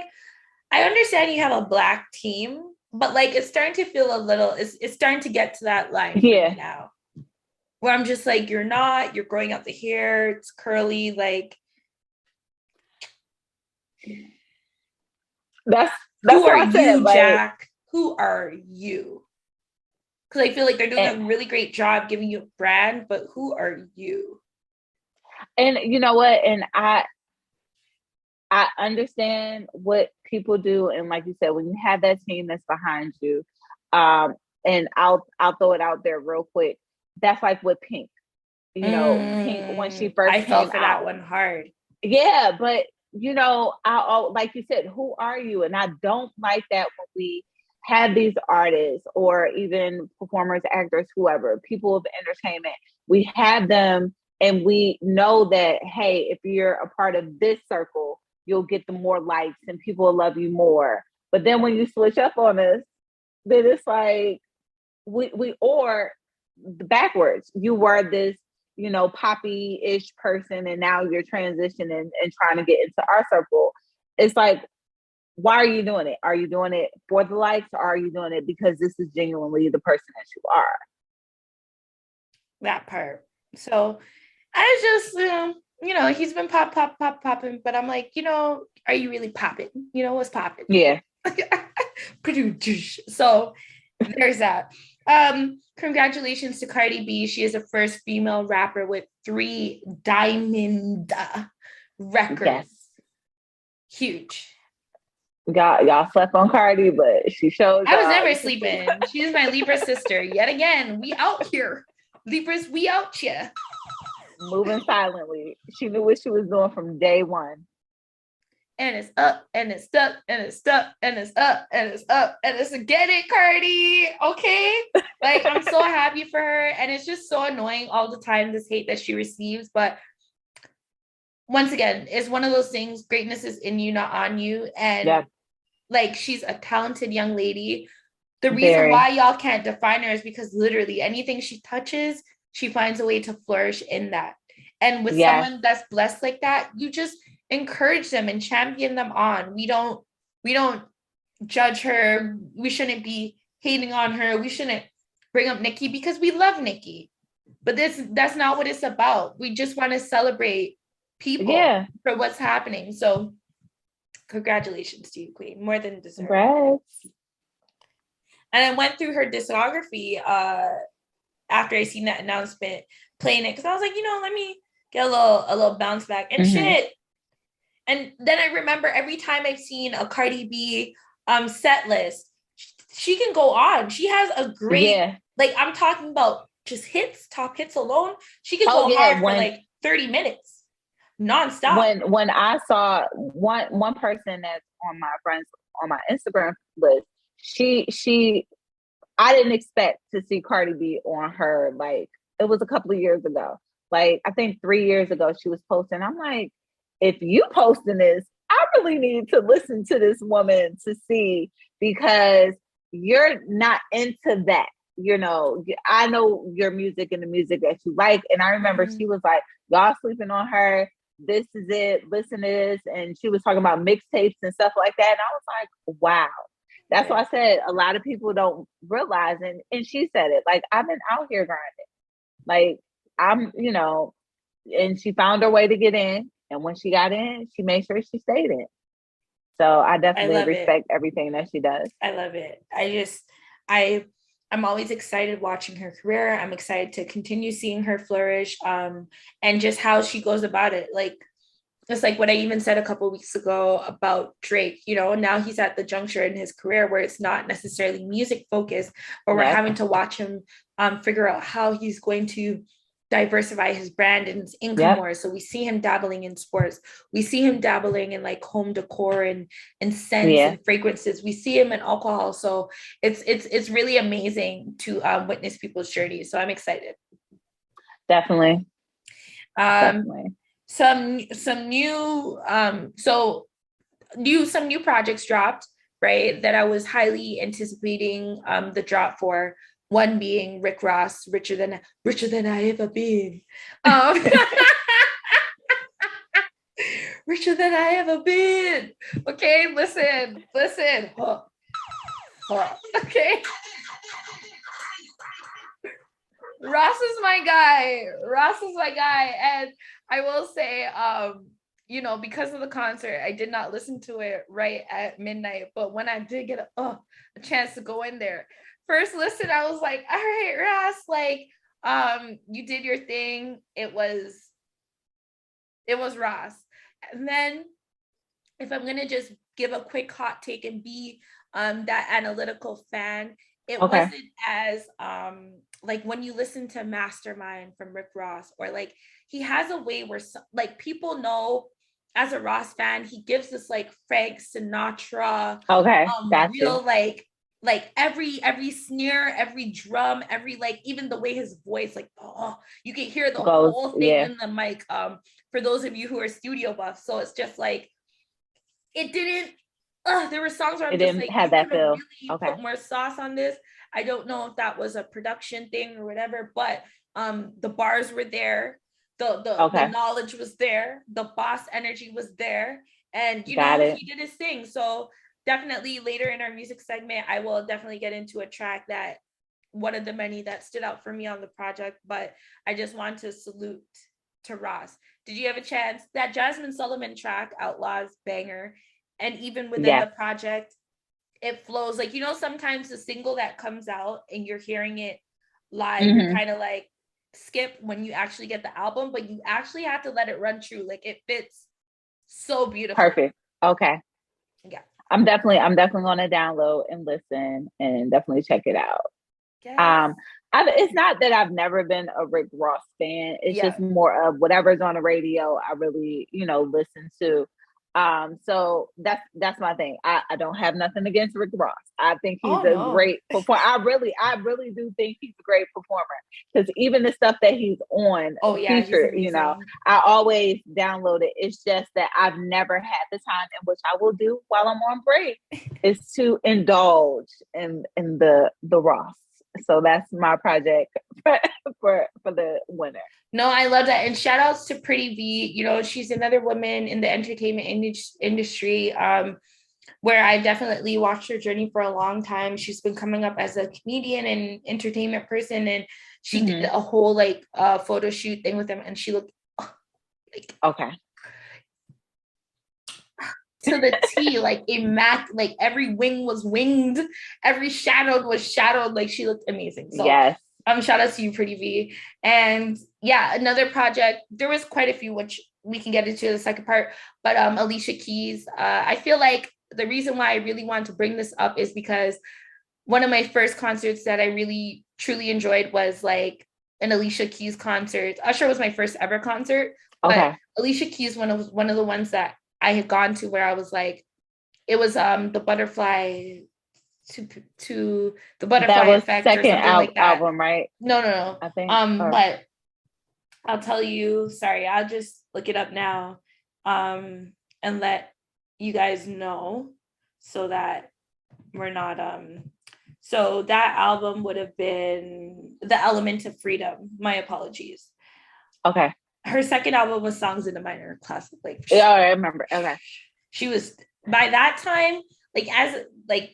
I understand you have a Black team, but like, it's starting to feel a little, it's starting to get to that line now. Where I'm just like, you're growing out the hair, it's curly, like. That's who are you, Jack? Who are you? Because I feel like they're doing a really great job giving you a brand, but who are you? And you know what? And I understand what people do, and like you said, when you have that team that's behind you, and I'll throw it out there real quick. That's like with Pink. Pink when she first came fell for out. that one hard. Yeah, but I like you said, who are you? And I don't like that when we have these artists or even performers, actors, whoever, people of entertainment, we have them and we know that, hey, if you're a part of this circle, you'll get the more likes and people will love you more. But then when you switch up on us, then it's like or backwards. You were this, poppy-ish person, and now you're transitioning and trying to get into our circle. It's like, why are you doing it? Are you doing it for the likes, or are you doing it because this is genuinely the person that you are? That part. So I just, he's been popping, but I'm like, are you really popping? What's popping? Yeah. So there's that. Congratulations to Cardi B. She is the first female rapper with 3 diamond records. Yes. Huge. Y'all slept on Cardi, but she showed. I was never sleeping. She's my Libra sister. Yet again, we out here. Libras, we out here. Moving silently. She knew what she was doing from day one. And it's up, and it's stuck, and it's stuck, and it's up, and it's up, and it's get it, Cardi. Okay? Like, I'm so happy for her. And it's just so annoying all the time, this hate that she receives. But once again, it's one of those things, greatness is in you, not on you. And like, she's a talented young lady. The reason why y'all can't define her is because literally anything she touches, she finds a way to flourish in that. And with someone that's blessed like that, you just encourage them and champion them on. We don't judge her. We shouldn't be hating on her. We shouldn't bring up Nicki because we love Nicki. But that's not what it's about. We just want to celebrate people for what's happening. So congratulations to you, Queen. More than deserved. Congrats. And I went through her discography after I seen that announcement, playing it, because I was like, let me get a little bounce back and shit. And then I remember every time I've seen a Cardi B set list, she can go on. She has a great, like, I'm talking about just top hits alone. She can go hard for like 30 minutes, nonstop. When I saw one person that's on my Instagram list, I didn't expect to see Cardi B on her. Like, it was a couple of years ago. Like, I think 3 years ago she was posting. I'm like, if you posting this, I really need to listen to this woman to see, because you're not into that. I know your music and the music that you like. And I remember she was like, y'all sleeping on her. This is it. Listen to this. And she was talking about mixtapes and stuff like that. And I was like, wow. That's why I said a lot of people don't realize. And she said it, like, I've been out here grinding. Like, and she found her way to get in. And when she got in, she made sure she stayed in. So I definitely respect everything that she does. I love it. I'm always excited watching her career. I'm excited to continue seeing her flourish, and just how she goes about it. Like, it's like what I even said a couple of weeks ago about Drake. Now he's at the juncture in his career where it's not necessarily music focused, but we're having to watch him figure out how he's going to diversify his brand and his income more. So we see him dabbling in sports. We see him dabbling in like home decor and scents and fragrances. We see him in alcohol. So it's really amazing to witness people's journeys. So I'm excited. Definitely. Some new projects dropped, right, that I was highly anticipating the drop for. One being Rick Ross, richer than I ever been. Richer than I ever been. Okay, listen. Okay. Ross is my guy. And I will say, because of the concert, I did not listen to it right at midnight. But when I did get a chance to go in there, first listen, I was like, all right, Ross, like, you did your thing. It was Ross. And then if I'm going to just give a quick hot take and be that analytical fan, it wasn't as, like, when you listen to Mastermind from Rick Ross, or like, he has a way where like people know as a Ross fan, he gives this like Frank Sinatra, real like every snare, every drum, every, like, even the way his voice, like, you can hear the whole thing in the mic. For those of you who are studio buffs, so it's just like, it didn't. There were songs where I'm just like, have that feel. Really put more sauce on this. I don't know if that was a production thing or whatever, but the bars were there, the knowledge was there, the boss energy was there, and he did his thing. So definitely later in our music segment, I will definitely get into a track that one of the many that stood out for me on the project, but I just want to salute to Ross. Did you have a chance? That Jasmine Sullivan track, Outlaws, banger. And even within the project, it flows. Like, sometimes the single that comes out and you're hearing it live, you kind of like skip when you actually get the album, but you actually have to let it run true. Like, it fits so beautiful. Perfect. Okay. Yeah. I'm definitely going to download and listen and definitely check it out. Yes. It's not that I've never been a Rick Ross fan. It's just more of whatever's on the radio, I really, listen to. So that's my thing. I don't have nothing against Rick Ross. I think he's a great performer. I really do think he's a great performer, because even the stuff that he's on featured, I always download it. It's just that I've never had the time, and which I will do while I'm on break, is to indulge in the Ross. So that's my project for the winner. No, I love that. And shout outs to Pretty V. She's another woman in the entertainment industry. where I definitely watched her journey for a long time. She's been coming up as a comedian and entertainment person, and she did a whole like photo shoot thing with him, and she looked like to the T, like like every wing was winged, every shadowed was shadowed, like she looked amazing. So yes. Shout out to you, Pretty V. And yeah, another project, there was quite a few, which we can get into the second part, but Alicia Keys, I feel like the reason why I really wanted to bring this up is because one of my first concerts that I really truly enjoyed was like an Alicia Keys concert. Usher was my first ever concert, but Alicia Keys one of the ones that I had gone to where I was like, it was the butterfly to the butterfly that was effect second or something like that. album, right? No. I think. But I'll tell you. Sorry, I'll just look it up now, and let you guys know so that we're not. So that album would have been The Element of Freedom. My apologies. Okay. Her second album was Songs in the Minor, classic. Like, yeah, I remember. Okay. She was, by that time,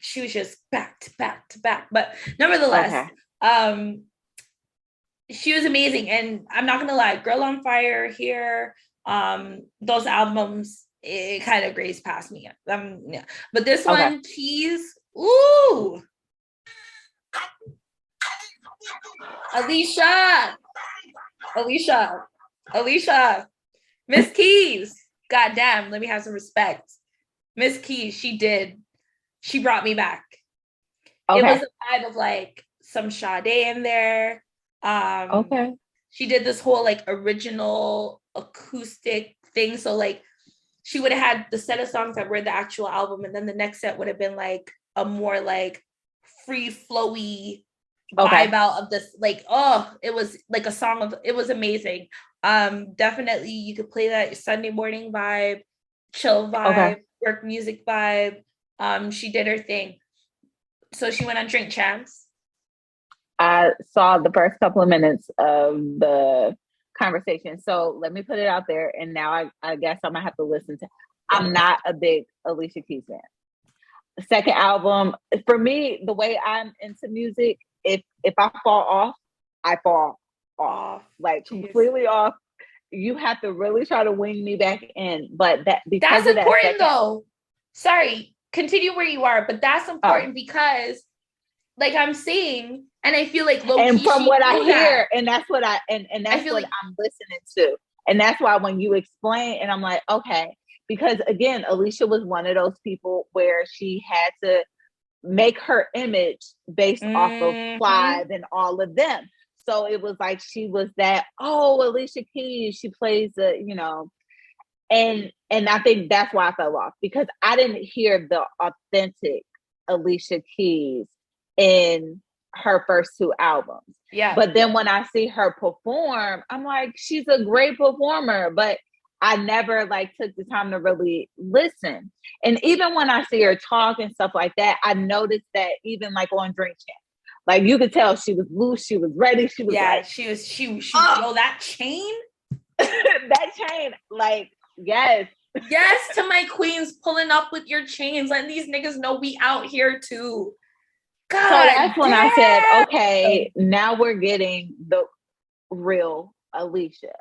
she was just back to back to back. But nevertheless, she was amazing. And I'm not gonna lie, Girl on Fire here, those albums, it kind of grazed past me. Yeah. But this one, Keys, ooh. Alicia, Miss Keys. Goddamn, let me have some respect. Miss Keys, she brought me back. It was a vibe of like some Sade in there. She did this whole like original acoustic thing. So like she would have had the set of songs that were the actual album, and then the next set would have been like a more like free flowy vibe out of this, like, it was like a song of, it was amazing. Definitely you could play that Sunday morning vibe, chill vibe, work music vibe. She did her thing. So she went on Drink Champs. I saw the first couple of minutes of the conversation. So let me put it out there. And now I guess I'm gonna have to listen to. I'm not a big Alicia Keys fan. The second album, for me, the way I'm into music, if I fall off, I fall off. Like completely off. You have to really try to wing me back in. But that's important though. Sorry, continue where you are, but that's important because like I'm saying, and I feel like low-key, and from what I hear, and that's what and that's what I'm listening to. And that's why when you explain, and I'm like, okay, because again, Alicia was one of those people where she had to make her image based off of Clive and all of them. So it was like she was that, Alicia Keys, she plays and I think that's why I fell off, because I didn't hear the authentic Alicia Keys in her first two albums. Yeah. But then when I see her perform, I'm like, she's a great performer, but I never like took the time to really listen. And even when I see her talk and stuff like that, I noticed that even like on Drink Champs, like you could tell she was loose, she was ready, she was that chain, that chain, like yes, to my queens, pulling up with your chains, letting these niggas know we out here too. God, so that's when I said, okay, now we're getting the real Alicia.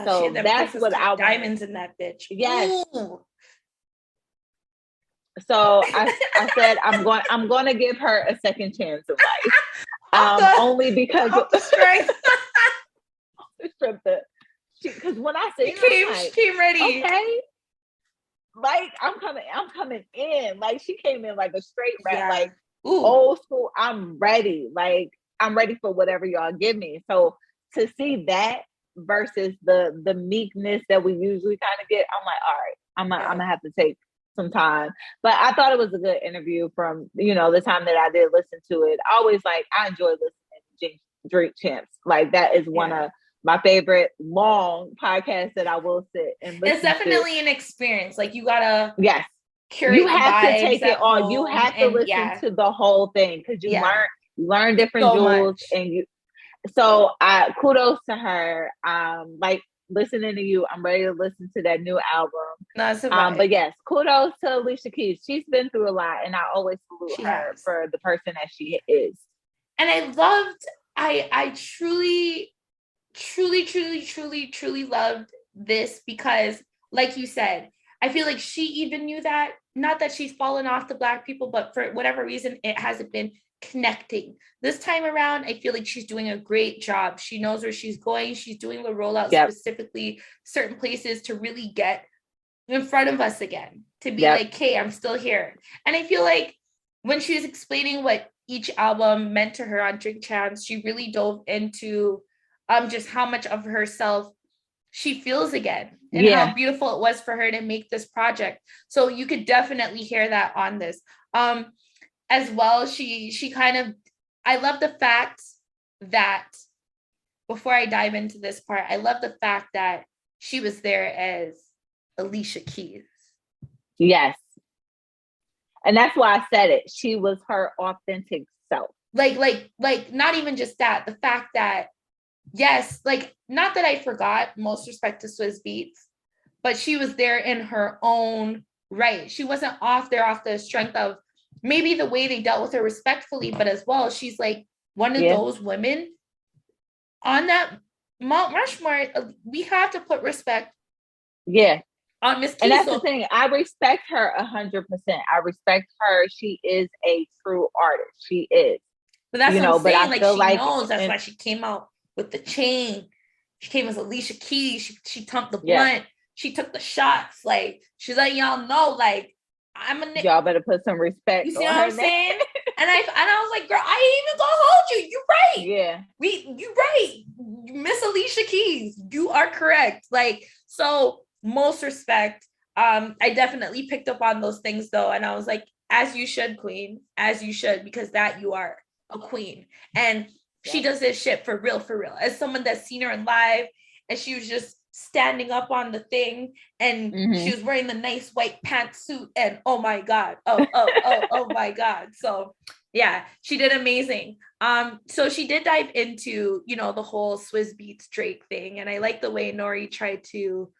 So that's what diamonds in that bitch. Yes. Ooh. So I said I'm going to give her a second chance in life, only because of the strength. Because when I say she came ready, okay, like I'm coming in, like she came in like a straight rap, like old school. I'm ready, like I'm ready for whatever y'all give me. So to see that versus the meekness that we usually kind of get, I'm like, all right, I'm gonna have to take some time. But I thought it was a good interview from the time that I did listen to it. I enjoy listening to Drink Champs. Like that is one of my favorite long podcasts that I will sit and listen to. It's definitely an experience. Like you gotta curate. You have to take it all. You have to listen to the whole thing because you learn different jewels and you. So kudos to her. Like listening to you. I'm ready to listen to that new album. No, it's but yes, kudos to Alicia Keys. She's been through a lot, and I always salute her has. for the person that she is. And I truly loved this because, like you said, I feel like she even knew that. Not that she's fallen off the Black people, but for whatever reason, it hasn't been connecting. This time around, I feel like she's doing a great job. She knows where she's going. She's doing the rollout specifically certain places to really get in front of us again, to be like, hey, I'm still here. And I feel like when she was explaining what each album meant to her on Drink Champs, she really dove into just how much of herself she feels again, and how beautiful it was for her to make this project. So you could definitely hear that on this. As well, she kind of, I love the fact that, before I dive into this part, I love the fact that she was there as Alicia Keys. Yes. And that's why I said it. She was her authentic self. Like, not even just that, the fact that, yes, like, not that I forgot, most respect to Swizz Beatz, but she was there in her own right. She wasn't off there off the strength of maybe the way they dealt with her respectfully, but as well, she's like one of those women on that Mount Rushmore. We have to put respect on Miss Keys. And that's the thing. I respect her 100%. I respect her. She is a true artist. She is. But that's what I'm saying. Like, she knows. That's why she came out with the chain. She came as Alicia Keys. She tumped the blunt. She took the shots. Like, she's like, y'all know, like, I'm a nigga. Y'all better put some respect. You see what I'm saying? And I was like, girl, I ain't even gonna hold you. You're right. Yeah. You right. Miss Alicia Keys. You are correct. Like, so most respect. I definitely picked up on those things though. And I was like, as you should, queen. As you should, because that you are a queen. And she does this shit for real, for real. As someone that's seen her in live, and she was just standing up on the thing, and she was wearing the nice white pantsuit, and oh my God. Oh my God. So yeah, she did amazing. So she did dive into, you know, the whole Swizz Beatz Drake thing. And I like the way Nori tried to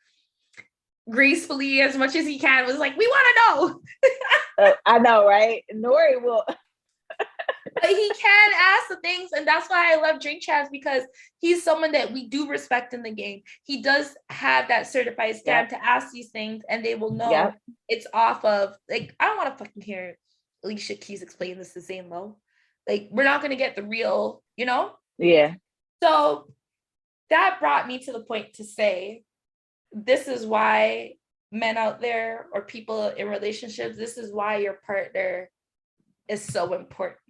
gracefully, as much as he can, was like, we want to know. I know, right? Nori will. But he can ask the things, and that's why I love Drink Champs, because he's someone that we do respect in the game. He does have that certified stamp to ask these things, and they will know it's off of, like, I don't want to fucking hear Alicia Keys explain this to Zane Lowe. Like, we're not going to get the real, you know? Yeah. So that brought me to the point to say, this is why men out there, or people in relationships, this is why your partner is so important.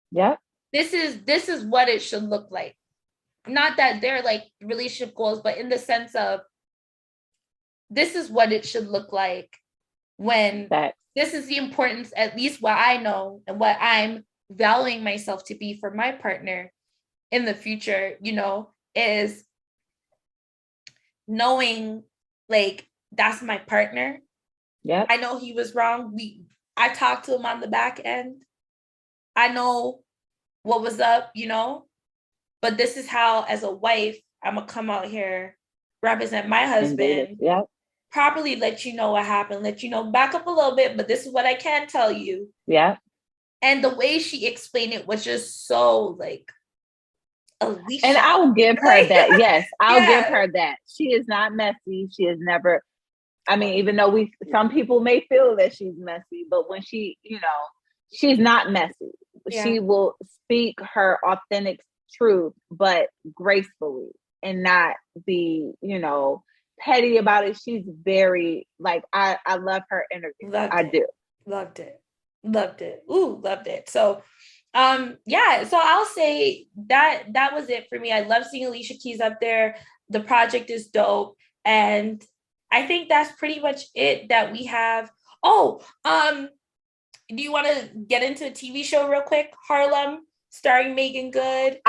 Yeah. This is what it should look like. Not that they're like relationship goals, but in the sense of, this is what it should look like when this is the importance, at least what I know and what I'm valuing myself to be for my partner in the future, you know, is knowing, like, that's my partner. Yeah. I know he was wrong. I talked to him on the back end. I know what was up, you know, but this is how, as a wife, I'm gonna come out here, represent my husband, properly let you know what happened, let you know, back up a little bit, but this is what I can tell you. Yeah. And the way she explained it was just so, like, Alicia. And I'll give her that. Yes, I'll give her that. She is not messy. She is never, I mean, even though some people may feel that she's messy, but when she, you know, she's not messy. She will speak her authentic truth, but gracefully, and not be, you know, petty about it. She's very, like, I love her energy. Loved it. Ooh, loved it. So, so I'll say that was it for me. I love seeing Alicia Keys up there. The project is dope. And I think that's pretty much it that we have. Do you want to get into a TV show real quick? Harlem, starring Megan Good.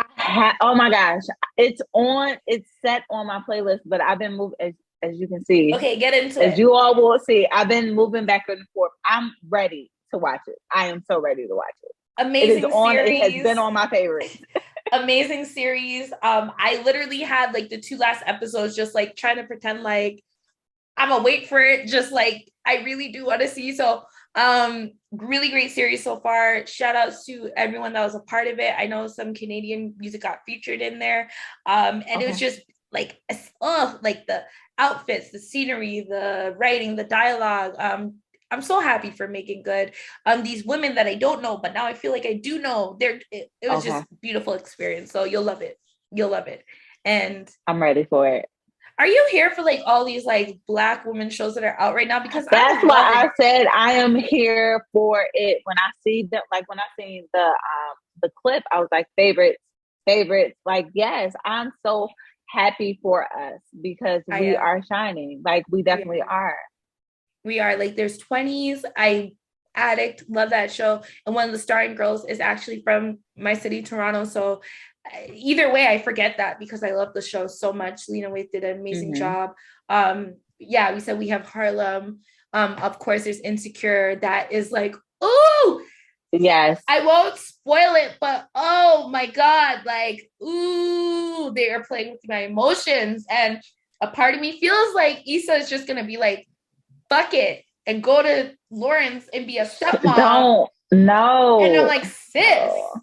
Oh my gosh. It's set on my playlist, but I've been moving, as you can see. Okay, get into it. As you all will see, I've been moving back and forth. I'm ready to watch it. I am so ready to watch it. Amazing series. It has been on my favorites. Amazing series. I literally had like the 2 last episodes just like trying to pretend like I'm gonna wait for it, just like I really do want to see. So really great series so far. Shout outs to everyone that was a part of it. I know some Canadian music got featured in there. And it was just like the outfits, the scenery, the writing, the dialogue. I'm so happy for Making Good. These women that I don't know, but now I feel like I do know. It was just beautiful experience. So you'll love it. You'll love it. And I'm ready for it. are you here for like all these like Black women shows that are out right now? Because that's why I said I am here for it. When I see them, like when I seen the clip, I was like, favorites. Like, yes, I'm so happy for us because we are shining. Like, we definitely are. We are. Like, there's 20s. Addict, love that show. And one of the starring girls is actually from my city, Toronto. So either way, I forget that because I love the show so much. Lena Waithe did an amazing job. We said we have Harlem. Of course, there's Insecure. That is like, ooh, yes. I won't spoil it, but oh my God, like, ooh, they are playing with my emotions. And a part of me feels like Issa is just gonna be like, fuck it, and go to Lawrence and be a stepmom. No. And I'm like, sis. No.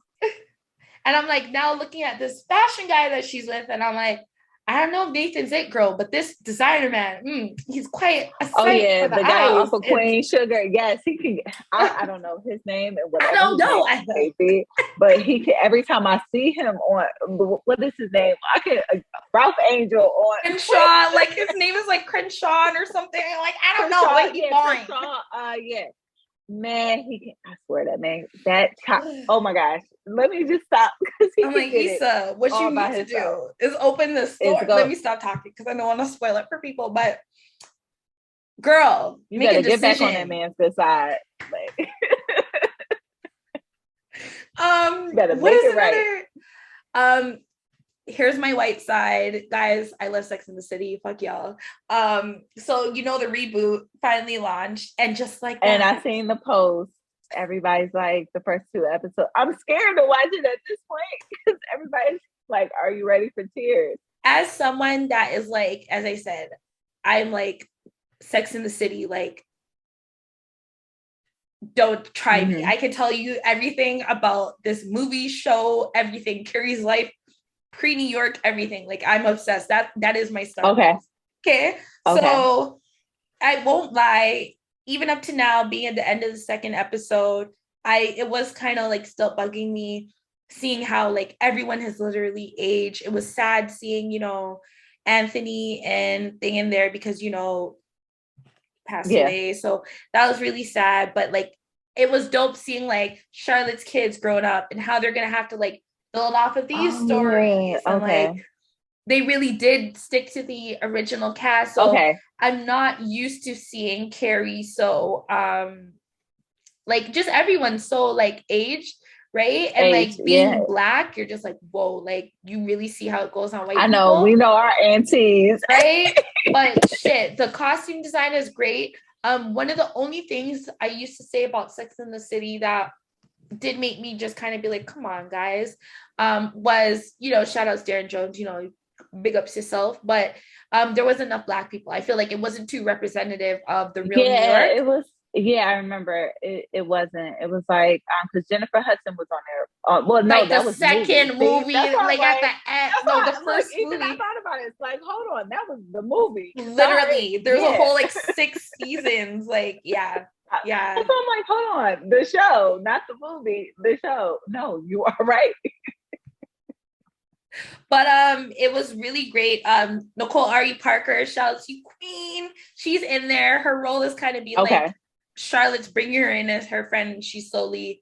And I'm like, now looking at this fashion guy that she's with, and I'm like, I don't know if Nathan's it, girl, but this designer man, he's quite a sight for the guy eyes. off of Queen Sugar. Yes, he can. I don't know his name and whatever. I don't know. But he can. Every time I see him on, what is his name? I can Ralph Angel on Crenshaw. Like his name is like Crenshaw or something. Like I don't know what he's doing. Yeah. Man, he can. I swear that man. Oh my gosh. Let me just stop. I'm like, Issa, what you need to do is open the store. Let me stop talking because I don't want to spoil it for people. But girl, you make better a decision. Get back on that man's good side. Like, better make it right. Here's my white side, guys. I love Sex and the City. Fuck y'all. So the reboot finally launched, and just like that, and I seen the post. Everybody's like, the first 2 episodes. I'm scared to watch it at this point because everybody's like, "Are you ready for tears?" As someone that is like, as I said, I'm like Sex and the City. Like, don't try me. I can tell you everything about this movie, show, everything. Carrie's life. Pre-New York, everything. Like, I'm obsessed. That is my stuff. Okay. So I won't lie, even up to now, being at the end of the 2nd episode, it was kind of like still bugging me, seeing how like everyone has literally aged. It was sad seeing, Anthony and thing in there because passed away. So that was really sad. But like it was dope seeing like Charlotte's kids growing up and how they're gonna have to like build off of these stories. And like they really did stick to the original cast. So I'm not used to seeing Carrie so like just everyone so like aged, right? And like being Black, you're just like, whoa, like you really see how it goes on white people. I know, we know our aunties. Right? But shit, the costume design is great. One of the only things I used to say about Sex and the City that did make me just kind of be like, come on, guys, was, shout outs Darren Jones, big ups yourself. But there wasn't enough Black people. I feel like it wasn't too representative of the real New York. It was. Yeah, I remember it wasn't. It was like because Jennifer Hudson was on there. Well, no, like that was the second movie. Like at the end, no, the first movie. I thought about it. It's like, hold on, that was the movie. Literally, there's a whole like 6 seasons. Like, yeah. So I'm like, hold on, the show, not the movie. The show. No, you are right. But it was really great. Nicole Ari Parker, shout out to you, Queen. She's in there. Her role is kind of be like Charlotte's bringing her in as her friend, and she's slowly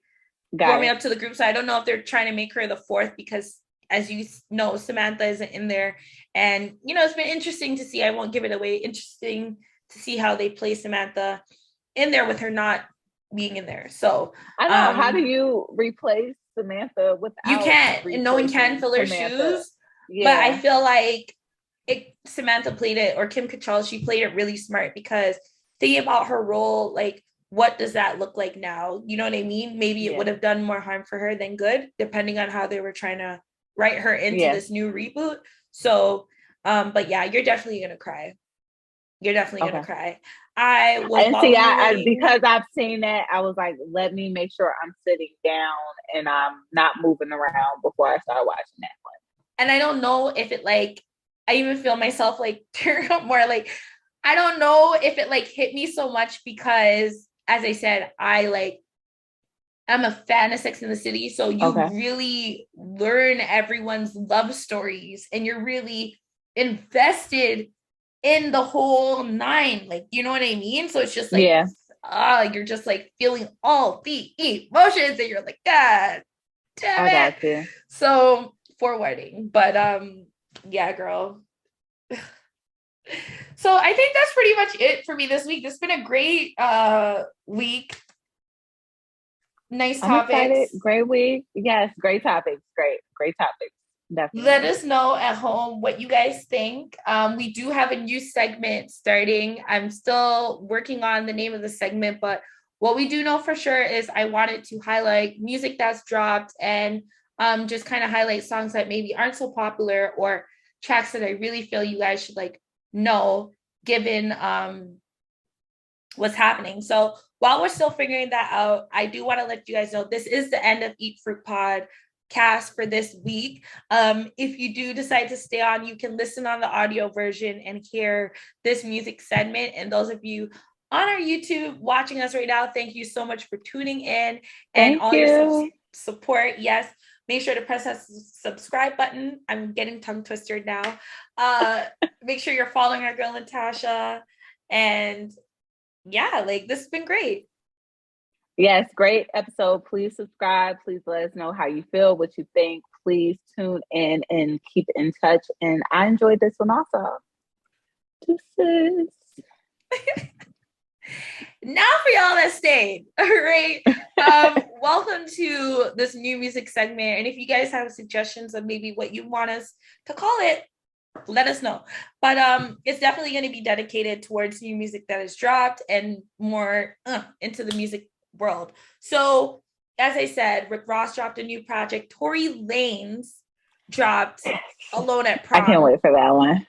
warming up to the group. So I don't know if they're trying to make her the 4th because, as you know, Samantha isn't in there. And, it's been interesting to see. I won't give it away. Interesting to see how they play Samantha in there with her not being in there. So I know. How do you replace Samantha without? You can't, and no one can fill her shoes. Yeah. But I feel like Samantha played it, or Kim Cattrall, she played it really smart because thinking about her role, like, what does that look like now? You know what I mean? Maybe it would have done more harm for her than good, depending on how they were trying to write her into this new reboot. So, but yeah, you're definitely gonna cry. You're definitely gonna cry. I because I've seen that, I was like, let me make sure I'm sitting down and I'm not moving around before I start watching that one. And I don't know if it like, I even feel myself like tearing up more. Like, I don't know if it like hit me so much because, as I said, I'm a fan of Sex and the City. So you really learn everyone's love stories and you're really invested in the whole nine. Like, you know what I mean? So it's just like, you're just like feeling all the emotions and you're like, God damn it. So forwarding. But yeah, girl. So I think that's pretty much it for me this week. It's been a great week. Nice topics. Great week. Yes, great topics. Great topics. Definitely. Let us know at home what you guys think. We do have a new segment starting. I'm still working on the name of the segment, but what we do know for sure is I wanted to highlight music that's dropped and just kind of highlight songs that maybe aren't so popular or tracks that I really feel you guys should like know given what's happening. So while we're still figuring that out, I do want to let you guys know this is the end of Eat Fruit Podcast for this week. If you do decide to stay on, you can listen on the audio version and hear this music segment. And those of you on our YouTube watching us right now, thank you so much for tuning in and all your support. Yes. Make sure to press that subscribe button. I'm getting tongue twisted now. Make sure you're following our girl Natasha. And yeah, like this has been great. Yes, great episode. Please subscribe. Please let us know how you feel, what you think. Please tune in and keep in touch. And I enjoyed this one also. Deuces. Now for y'all that stayed, all right. Welcome to this new music segment. And if you guys have suggestions of maybe what you want us to call it, let us know. But it's definitely going to be dedicated towards new music that is dropped and more into the music world. So as I said, Rick Ross dropped a new project. Tory Lanez dropped Alone at Prom. I can't wait for that one.